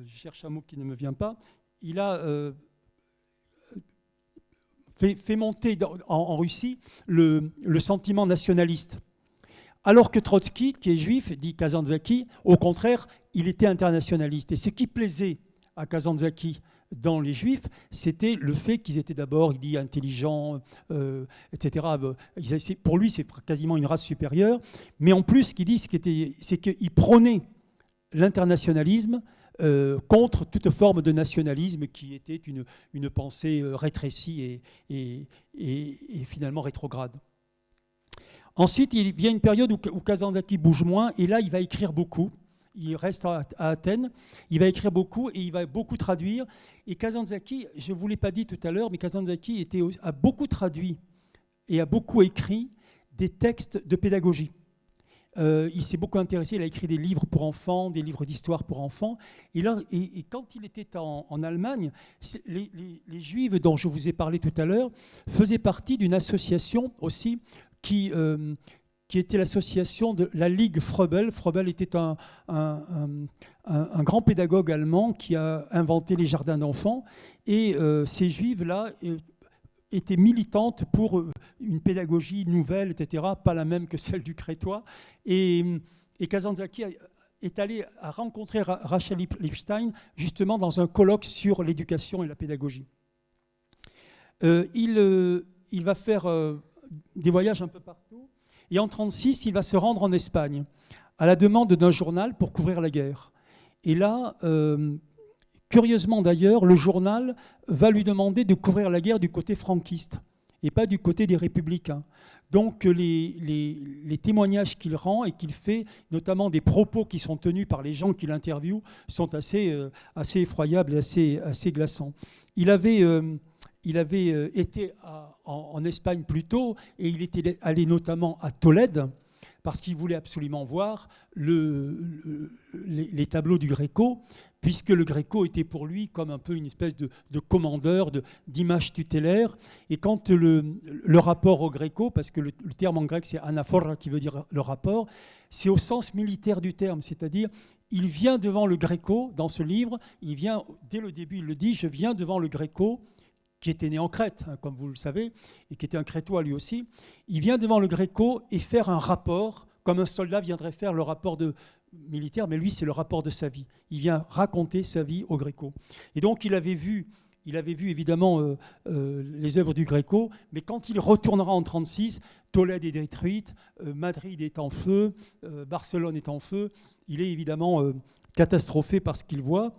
cherche un mot qui ne me vient pas, il a fait monter en Russie le sentiment nationaliste. Alors que Trotsky, qui est juif, dit Kazantzakis, au contraire, il était internationaliste. Et ce qui plaisait à Kazantzakis dans les Juifs, c'était le fait qu'ils étaient d'abord, il dit, intelligents, etc. Pour lui, c'est quasiment une race supérieure. Mais en plus, ce qu'il dit, c'est qu'il prônait l'internationalisme contre toute forme de nationalisme qui était une pensée rétrécie et finalement rétrograde. Ensuite, il vient une période où Kazantzakis bouge moins, et là, il va écrire beaucoup. Il reste à Athènes, il va écrire beaucoup et il va beaucoup traduire. Et Kazantzakis, je ne vous l'ai pas dit tout à l'heure, mais Kazantzakis a beaucoup traduit et a beaucoup écrit des textes de pédagogie. Il s'est beaucoup intéressé, il a écrit des livres pour enfants, des livres d'histoire pour enfants. Et quand il était en Allemagne, les Juifs dont je vous ai parlé tout à l'heure faisaient partie d'une association aussi qui était l'association de la Ligue Froebel. Froebel était un grand pédagogue allemand qui a inventé les jardins d'enfants. Et ces Juives-là étaient militantes pour une pédagogie nouvelle, etc., pas la même que celle du Crétois. Et Kazantzakis est allé à rencontrer Rachel Lipstein justement dans un colloque sur l'éducation et la pédagogie. Il va faire des voyages un peu partout. Et en 1936, il va se rendre en Espagne à la demande d'un journal pour couvrir la guerre. Et là, curieusement d'ailleurs, le journal va lui demander de couvrir la guerre du côté franquiste et pas du côté des républicains. Donc les témoignages qu'il rend et qu'il fait, notamment des propos qui sont tenus par les gens qu'il interviewe, sont assez effroyables et assez glaçants. Il avait été en Espagne plus tôt et il était allé notamment à Tolède parce qu'il voulait absolument voir les tableaux du Gréco, puisque le Gréco était pour lui comme un peu une espèce de commandeur, d'image tutélaire. Et quand le rapport au Gréco, parce que le terme en grec c'est anaphora qui veut dire le rapport, c'est au sens militaire du terme, c'est-à-dire il vient devant le Gréco dans ce livre, dès le début il le dit, je viens devant le Gréco, qui était né en Crète, hein, comme vous le savez, et qui était un Crétois lui aussi. Il vient devant le Gréco et faire un rapport, comme un soldat viendrait faire le rapport militaire, mais lui, c'est le rapport de sa vie. Il vient raconter sa vie au Gréco. Et donc, il avait vu évidemment les œuvres du Gréco, mais quand il retournera en 1936, Tolède est détruite, Madrid est en feu, Barcelone est en feu. Il est évidemment catastrophé par ce qu'il voit.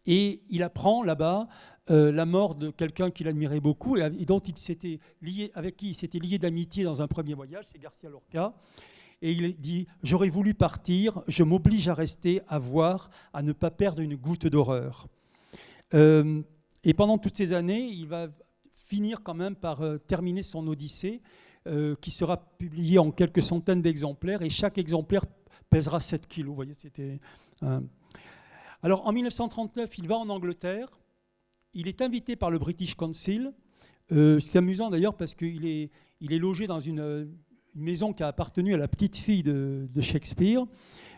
Et il apprend là-bas la mort de quelqu'un qu'il admirait beaucoup et avec qui il s'était lié d'amitié dans un premier voyage, c'est Garcia Lorca. Et il dit « J'aurais voulu partir, je m'oblige à rester, à voir, à ne pas perdre une goutte d'horreur. » Et pendant toutes ces années, il va finir quand même par terminer son Odyssée, qui sera publiée en quelques centaines d'exemplaires, et chaque exemplaire pèsera 7 kilos. Vous voyez, c'était... Alors, en 1939, il va en Angleterre. Il est invité par le British Council. C'est amusant d'ailleurs parce qu'il est logé dans une maison qui a appartenu à la petite fille de Shakespeare.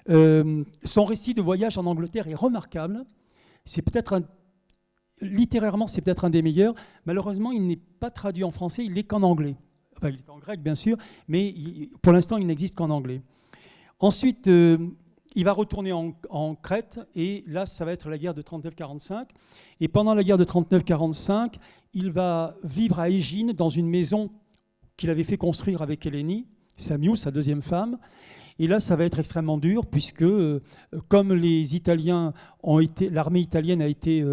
Son récit de voyage en Angleterre est remarquable. Littérairement, c'est peut-être un des meilleurs. Malheureusement, il n'est pas traduit en français, il n'est qu'en anglais. Enfin, il est en grec, bien sûr, mais pour l'instant, il n'existe qu'en anglais. Ensuite, il va retourner en Crète, et là, ça va être la guerre de 39-45. Et pendant la guerre de 39-45, il va vivre à Égine, dans une maison qu'il avait fait construire avec Hélénie, Samiou, sa deuxième femme. Et là, ça va être extrêmement dur, puisque comme l'armée italienne a été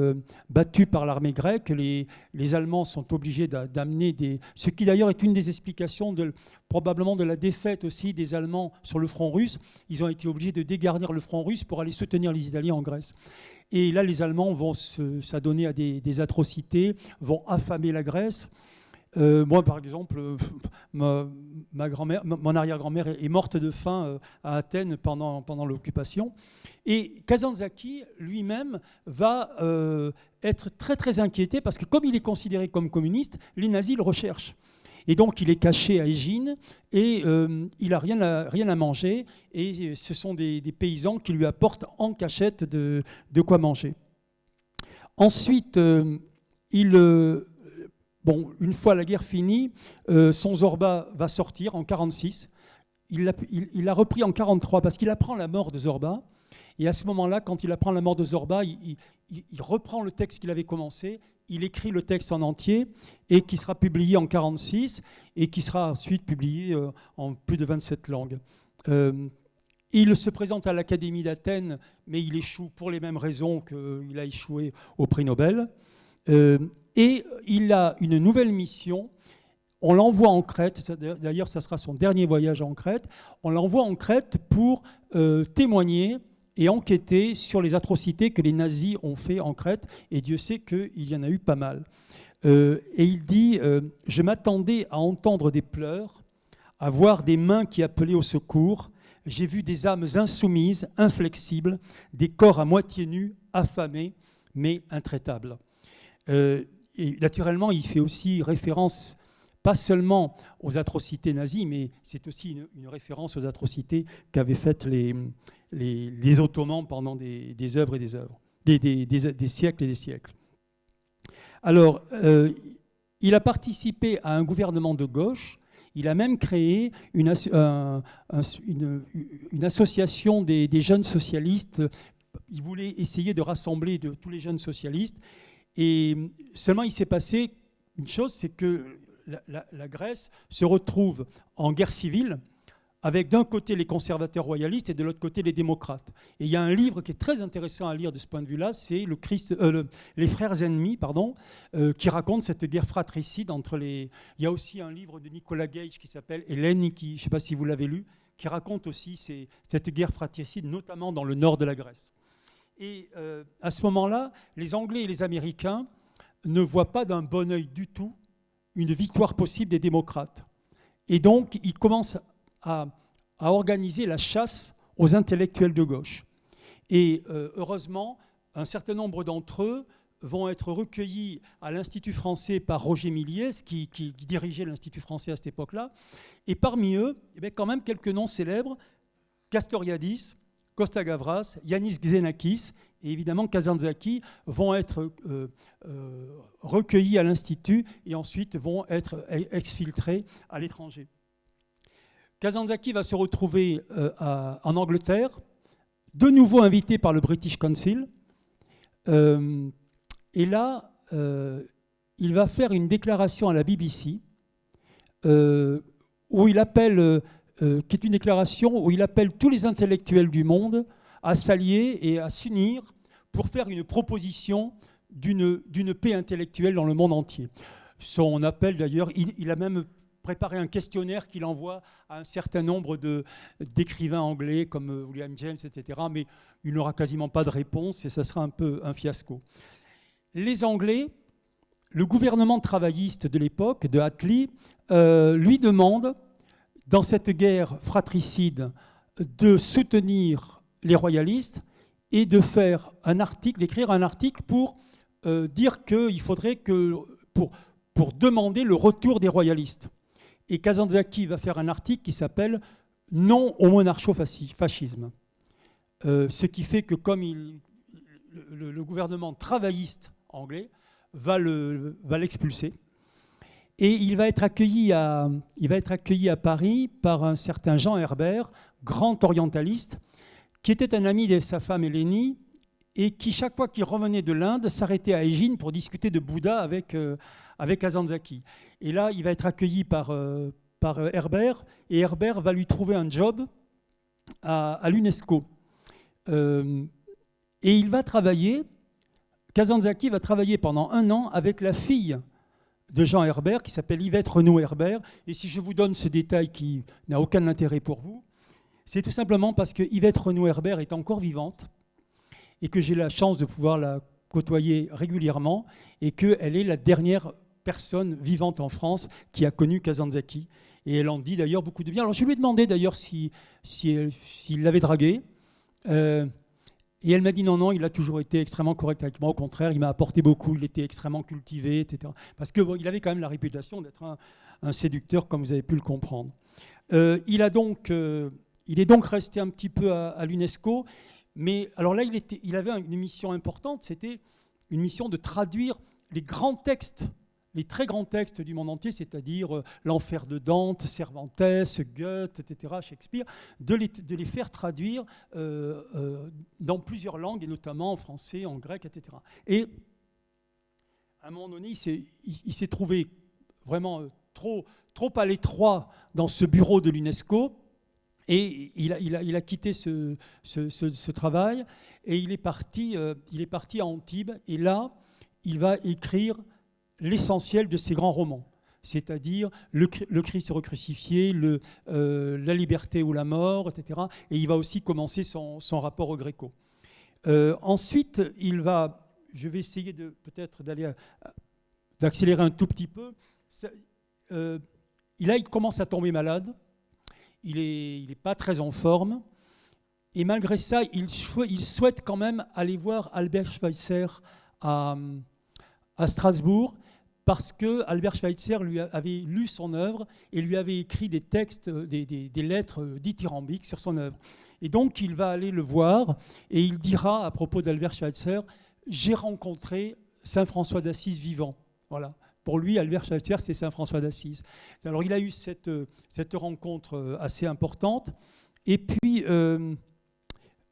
battue par l'armée grecque, les Allemands sont obligés d'amener ce qui d'ailleurs est une des explications probablement de la défaite aussi des Allemands sur le front russe. Ils ont été obligés de dégarnir le front russe pour aller soutenir les Italiens en Grèce. Et là, les Allemands vont s'adonner à des atrocités, vont affamer la Grèce. Moi, par exemple, mon arrière-grand-mère est morte de faim à Athènes pendant l'occupation. Et Kazantzakis lui-même va être très très inquiété parce que comme il est considéré comme communiste, les nazis le recherchent. Et donc il est caché à Égine et il n'a rien à manger. Et ce sont des paysans qui lui apportent en cachette de quoi manger. Ensuite, une fois la guerre finie, son Zorba va sortir en 1946. il l'a repris en 1943 parce qu'il apprend la mort de Zorba. Et à ce moment-là, quand il apprend la mort de Zorba, il reprend le texte qu'il avait commencé, il écrit le texte en entier et qui sera publié en 1946 et qui sera ensuite publié en plus de 27 langues. Il se présente à l'Académie d'Athènes, mais il échoue pour les mêmes raisons qu'il a échoué au prix Nobel. Et il a une nouvelle mission. On l'envoie en Crète, d'ailleurs ça sera son dernier voyage en Crète, on l'envoie en Crète pour témoigner et enquêter sur les atrocités que les nazis ont fait en Crète, et Dieu sait qu'il y en a eu pas mal. Et il dit « Je m'attendais à entendre des pleurs, à voir des mains qui appelaient au secours. J'ai vu des âmes insoumises, inflexibles, des corps à moitié nus, affamés, mais intraitables. » Et naturellement, il fait aussi référence pas seulement aux atrocités nazies, mais c'est aussi une référence aux atrocités qu'avaient faites les Ottomans pendant des œuvres et des œuvres, des siècles et des siècles. Alors, il a participé à un gouvernement de gauche. Il a même créé une association des jeunes socialistes. Il voulait essayer de rassembler tous les jeunes socialistes. Et seulement, il s'est passé une chose, c'est que la Grèce se retrouve en guerre civile avec d'un côté les conservateurs royalistes et de l'autre côté les démocrates. Et il y a un livre qui est très intéressant à lire de ce point de vue-là, c'est Les Frères ennemis, qui raconte cette guerre fratricide entre les... Il y a aussi un livre de Nicolas Gage qui s'appelle Hélène, je ne sais pas si vous l'avez lu, qui raconte aussi cette guerre fratricide, notamment dans le nord de la Grèce. Et à ce moment-là, les Anglais et les Américains ne voient pas d'un bon œil du tout une victoire possible des démocrates. Et donc, ils commencent à organiser la chasse aux intellectuels de gauche. Et heureusement, un certain nombre d'entre eux vont être recueillis à l'Institut français par Roger Milliès, qui dirigeait l'Institut français à cette époque-là. Et parmi eux, quand même quelques noms célèbres, Castoriadis, Costa Gavras, Yanis Xenakis et évidemment Kazantzakis vont être recueillis à l'Institut et ensuite vont être exfiltrés à l'étranger. Kazantzakis va se retrouver en Angleterre, de nouveau invité par le British Council. Et là, il va faire une déclaration à la BBC où il appelle... qui est une déclaration où il appelle tous les intellectuels du monde à s'allier et à s'unir pour faire une proposition d'une paix intellectuelle dans le monde entier. Son appel, d'ailleurs, il a même préparé un questionnaire qu'il envoie à un certain nombre d'écrivains anglais comme William James, etc. Mais il n'aura quasiment pas de réponse et ça sera un peu un fiasco. Les Anglais, le gouvernement travailliste de l'époque, de Attlee, lui demande, dans cette guerre fratricide, de soutenir les royalistes et de faire d'écrire un article pour dire qu'il faudrait pour demander le retour des royalistes. Et Kazantzakis va faire un article qui s'appelle « Non au monarcho-fascisme ». Ce qui fait que comme le gouvernement travailliste anglais va l'expulser. Et il va être accueilli à Paris par un certain Jean Herbert, grand orientaliste, qui était un ami de sa femme Hélénie et qui, chaque fois qu'il revenait de l'Inde, s'arrêtait à Égine pour discuter de Bouddha avec Kazantzakis. Et là, il va être accueilli par Herbert, et Herbert va lui trouver un job à l'UNESCO. Et il va travailler, Kazantzakis va travailler pendant 1 an avec la fille de Jean Herbert, qui s'appelle Yvette Renaud Herbert. Et si je vous donne ce détail qui n'a aucun intérêt pour vous, c'est tout simplement parce que Yvette Renaud Herbert est encore vivante et que j'ai la chance de pouvoir la côtoyer régulièrement et qu'elle est la dernière personne vivante en France qui a connu Kazantzakis. Et elle en dit d'ailleurs beaucoup de bien. Alors je lui ai demandé d'ailleurs s'il l'avait draguée. Et elle m'a dit non, il a toujours été extrêmement correct avec moi. Au contraire, il m'a apporté beaucoup, il était extrêmement cultivé, etc. Parce qu'il avait quand même la réputation d'être un séducteur, comme vous avez pu le comprendre. Il est donc resté un petit peu à l'UNESCO. Mais alors là, il avait une mission importante, c'était une mission de traduire les grands textes les très grands textes du monde entier, c'est-à-dire l'Enfer de Dante, Cervantes, Goethe, etc., Shakespeare, de les faire traduire dans plusieurs langues, et notamment en français, en grec, etc. Et à un moment donné, il s'est trouvé vraiment trop à l'étroit dans ce bureau de l'UNESCO, et il a quitté ce travail, et il est parti à Antibes, et là, il va écrire l'essentiel de ses grands romans, c'est-à-dire le Christ recrucifié, la liberté ou la mort, etc. Et il va aussi commencer son rapport au Gréco. Ensuite, je vais essayer peut-être d'accélérer un tout petit peu. Il commence à tomber malade. Il n'est pas très en forme. Et malgré ça, il souhaite quand même aller voir Albert Schweitzer à Strasbourg, parce que Albert Schweitzer lui avait lu son œuvre et lui avait écrit des textes, des lettres dithyrambiques sur son œuvre. Et donc, il va aller le voir et il dira à propos d'Albert Schweitzer: j'ai rencontré Saint François d'Assise vivant. Voilà. Pour lui, Albert Schweitzer, c'est Saint François d'Assise. Alors, il a eu cette rencontre assez importante. Et puis,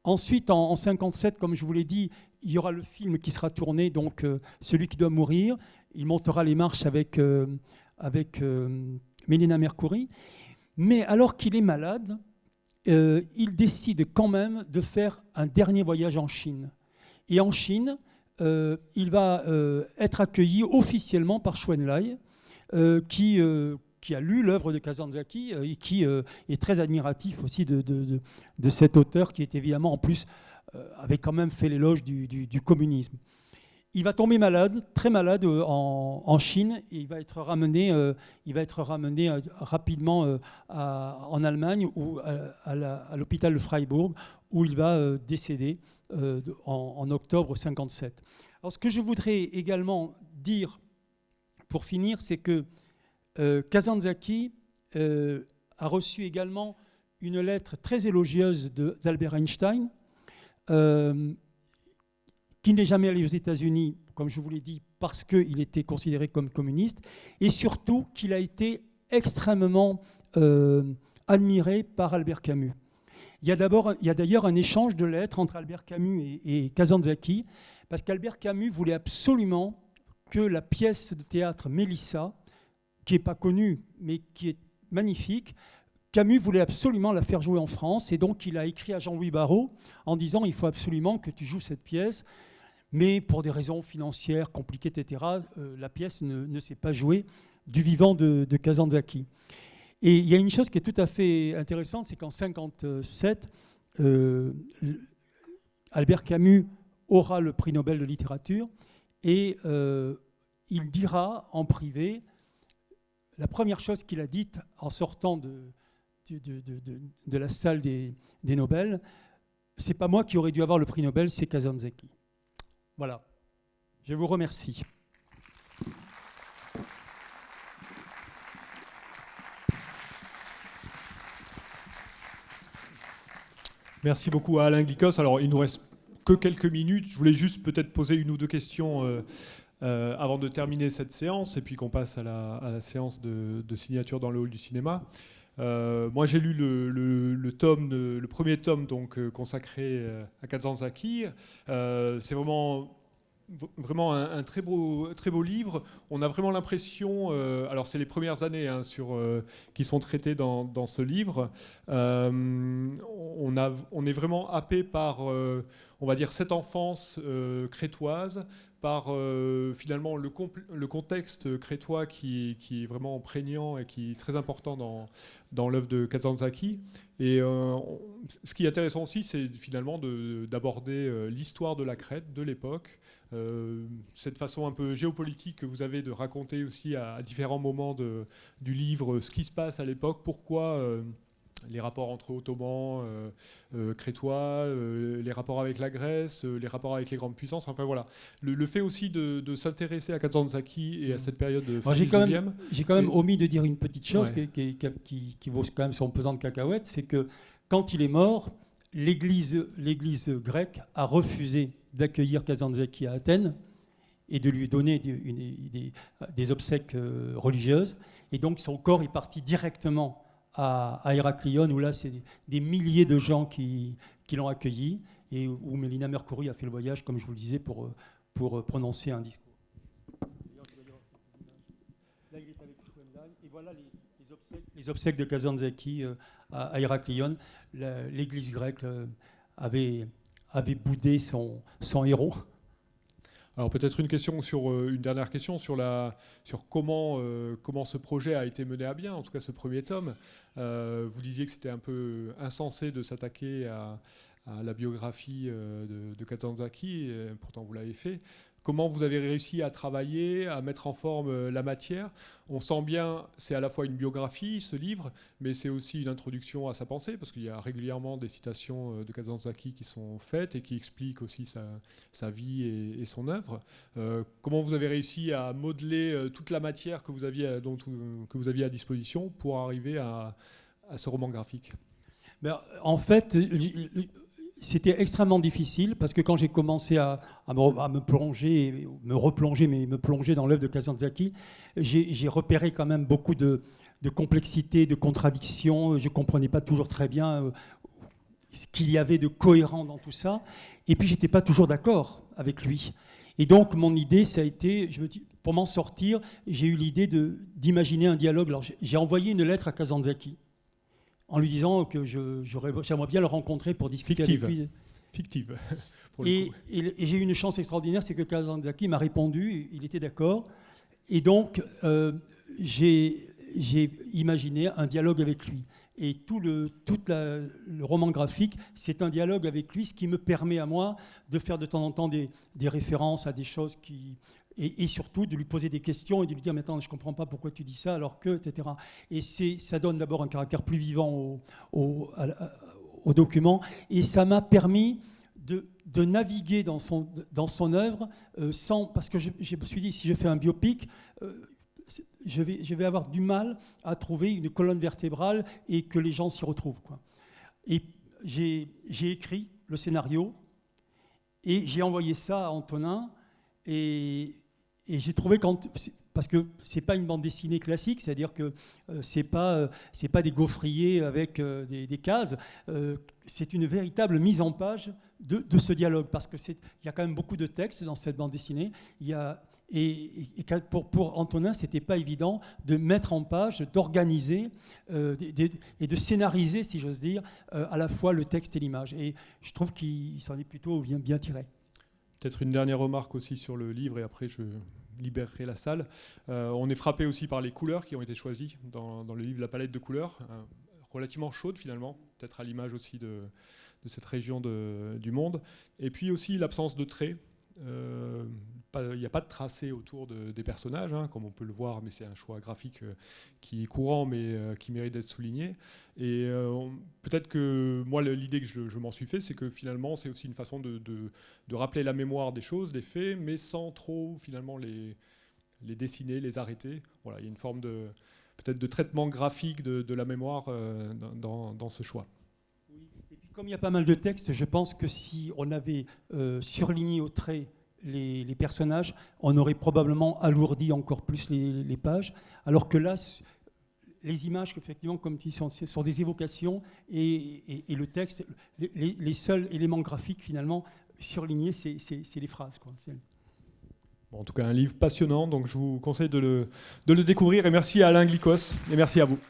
ensuite, en 1957, comme je vous l'ai dit, il y aura le film qui sera tourné, donc Celui qui doit mourir. Il montera les marches avec Mélina Mercouri. Mais alors qu'il est malade, il décide quand même de faire un dernier voyage en Chine. Et en Chine, il va être accueilli officiellement par Chou Enlai, qui a lu l'œuvre de Kazantzakis et qui est très admiratif aussi de cet auteur qui est évidemment en plus avait quand même fait l'éloge du communisme. Il va tomber malade, très malade en Chine, et il va être ramené rapidement en Allemagne ou à l'hôpital de Freiburg, où il va décéder en octobre 1957. Alors, ce que je voudrais également dire pour finir, c'est que Kazantzakis a reçu également une lettre très élogieuse d'Albert Einstein, qui n'est jamais allé aux États-Unis, comme je vous l'ai dit, parce qu'il était considéré comme communiste, et surtout qu'il a été extrêmement admiré par Albert Camus. Il y a d'ailleurs un échange de lettres entre Albert Camus et Kazantzakis, parce qu'Albert Camus voulait absolument que la pièce de théâtre Mélissa, qui n'est pas connue, mais qui est magnifique, Camus voulait absolument la faire jouer en France, et donc il a écrit à Jean-Louis Barrault en disant: il faut absolument que tu joues cette pièce, mais pour des raisons financières compliquées, etc., la pièce ne s'est pas jouée du vivant de Kazantzakis. Et il y a une chose qui est tout à fait intéressante, c'est qu'en 1957, Albert Camus aura le prix Nobel de littérature, et il dira en privé, la première chose qu'il a dite en sortant de la salle des Nobel: c'est pas moi qui aurais dû avoir le prix Nobel, c'est Kazantzakis. Voilà. Je vous remercie. Merci beaucoup à Alain Glikos. Alors, il nous reste que quelques minutes. Je voulais juste peut-être poser une ou deux questions avant de terminer cette séance, et puis qu'on passe à la séance de signature dans le hall du cinéma. Moi, j'ai lu le premier tome donc, consacré à Kazantzakis. C'est vraiment un très beau livre. On a vraiment l'impression, alors c'est les premières années qui sont traitées dans ce livre, on est vraiment happé par, on va dire, cette enfance crétoise, par finalement le contexte crétois qui est vraiment prégnant et qui est très important dans l'œuvre de Kazantzakis. Et ce qui est intéressant aussi, c'est finalement d'aborder l'histoire de la Crète de l'époque, cette façon un peu géopolitique que vous avez de raconter aussi à différents moments du livre ce qui se passe à l'époque, pourquoi les rapports entre Ottomans, Crétois, les rapports avec la Grèce, les rapports avec les grandes puissances, enfin voilà. Le fait aussi de s'intéresser à Kazantzakis et à cette période de fin 19e. J'ai quand même omis de dire une petite chose qui vaut quand même son pesant de cacahuètes, c'est que quand il est mort, l'Église grecque a refusé d'accueillir Kazantzakis à Athènes, et de lui donner des obsèques religieuses. Et donc son corps est parti directement à Héraclion, où là c'est des milliers de gens qui l'ont accueilli, et où Mélina Mercouri a fait le voyage, comme je vous le disais, pour prononcer un discours. Là, il est avec Schwendal, et voilà les obsèques de Kazantzakis à Héraclion. L'Église grecque avait boudé son héros. Alors peut-être une dernière question sur comment ce projet a été mené à bien, en tout cas ce premier tome. Vous disiez que c'était un peu insensé de s'attaquer à la biographie de Kazantzakis, pourtant vous l'avez fait. Comment vous avez réussi à travailler, à mettre en forme la matière? On sent bien, c'est à la fois une biographie, ce livre, mais c'est aussi une introduction à sa pensée, parce qu'il y a régulièrement des citations de Kazantzakis qui sont faites et qui expliquent aussi sa vie et son œuvre. Comment vous avez réussi à modeler toute la matière que vous aviez à disposition pour arriver à ce roman graphique? En fait, c'était extrêmement difficile parce que quand j'ai commencé à me plonger dans l'œuvre de Kazantzakis, j'ai repéré quand même beaucoup de complexité, de contradictions. Je ne comprenais pas toujours très bien ce qu'il y avait de cohérent dans tout ça. Et puis, je n'étais pas toujours d'accord avec lui. Et donc, mon idée, ça a été, pour m'en sortir, j'ai eu l'idée d'imaginer un dialogue. Alors, j'ai envoyé une lettre à Kazantzakis, en lui disant que j'aimerais bien le rencontrer pour discuter avec lui. Fictive. Et j'ai eu une chance extraordinaire, c'est que Kazantzakis m'a répondu, il était d'accord. Et donc, j'ai imaginé un dialogue avec lui. Et tout le roman graphique, c'est un dialogue avec lui, ce qui me permet à moi de faire de temps en temps des références à des choses et surtout de lui poser des questions et de lui dire « Maintenant, je ne comprends pas pourquoi tu dis ça, alors que… » etc. Et ça donne d'abord un caractère plus vivant au document. Et ça m'a permis de naviguer dans son œuvre parce que je me suis dit, si je fais un biopic, je vais avoir du mal à trouver une colonne vertébrale et que les gens s'y retrouvent, quoi. Et j'ai écrit le scénario et j'ai envoyé ça à Antonin et j'ai trouvé parce que c'est pas une bande dessinée classique, c'est-à-dire que c'est pas des gaufriers avec des cases, c'est une véritable mise en page de ce dialogue, parce que il y a quand même beaucoup de textes dans cette bande dessinée. Et pour Antonin, c'était pas évident de mettre en page, d'organiser et de scénariser, si j'ose dire, à la fois le texte et l'image. Et je trouve qu'il s'en est plutôt bien tiré. Peut-être une dernière remarque aussi sur le livre, et après je libérerai la salle. On est frappé aussi par les couleurs qui ont été choisies dans le livre, la palette de couleurs, relativement chaude finalement, peut-être à l'image aussi de cette région du monde. Et puis aussi l'absence de traits. Il n'y a pas de tracé autour des personnages, comme on peut le voir, mais c'est un choix graphique qui est courant, mais qui mérite d'être souligné. Et peut-être que moi, l'idée que je m'en suis fait, c'est que finalement, c'est aussi une façon de rappeler la mémoire des choses, des faits, mais sans trop finalement les dessiner, les arrêter. Voilà, il y a une forme peut-être de traitement graphique de la mémoire dans ce choix. Et puis, comme il y a pas mal de textes, je pense que si on avait surligné au trait les personnages, on aurait probablement alourdi encore plus les pages, alors que là, les images, effectivement, comme tu dis, sont des évocations, et le texte, les seuls éléments graphiques, finalement, surlignés, c'est les phrases, quoi. Bon, en tout cas, un livre passionnant, donc je vous conseille de le découvrir, et merci à Alain Glicos, et merci à vous.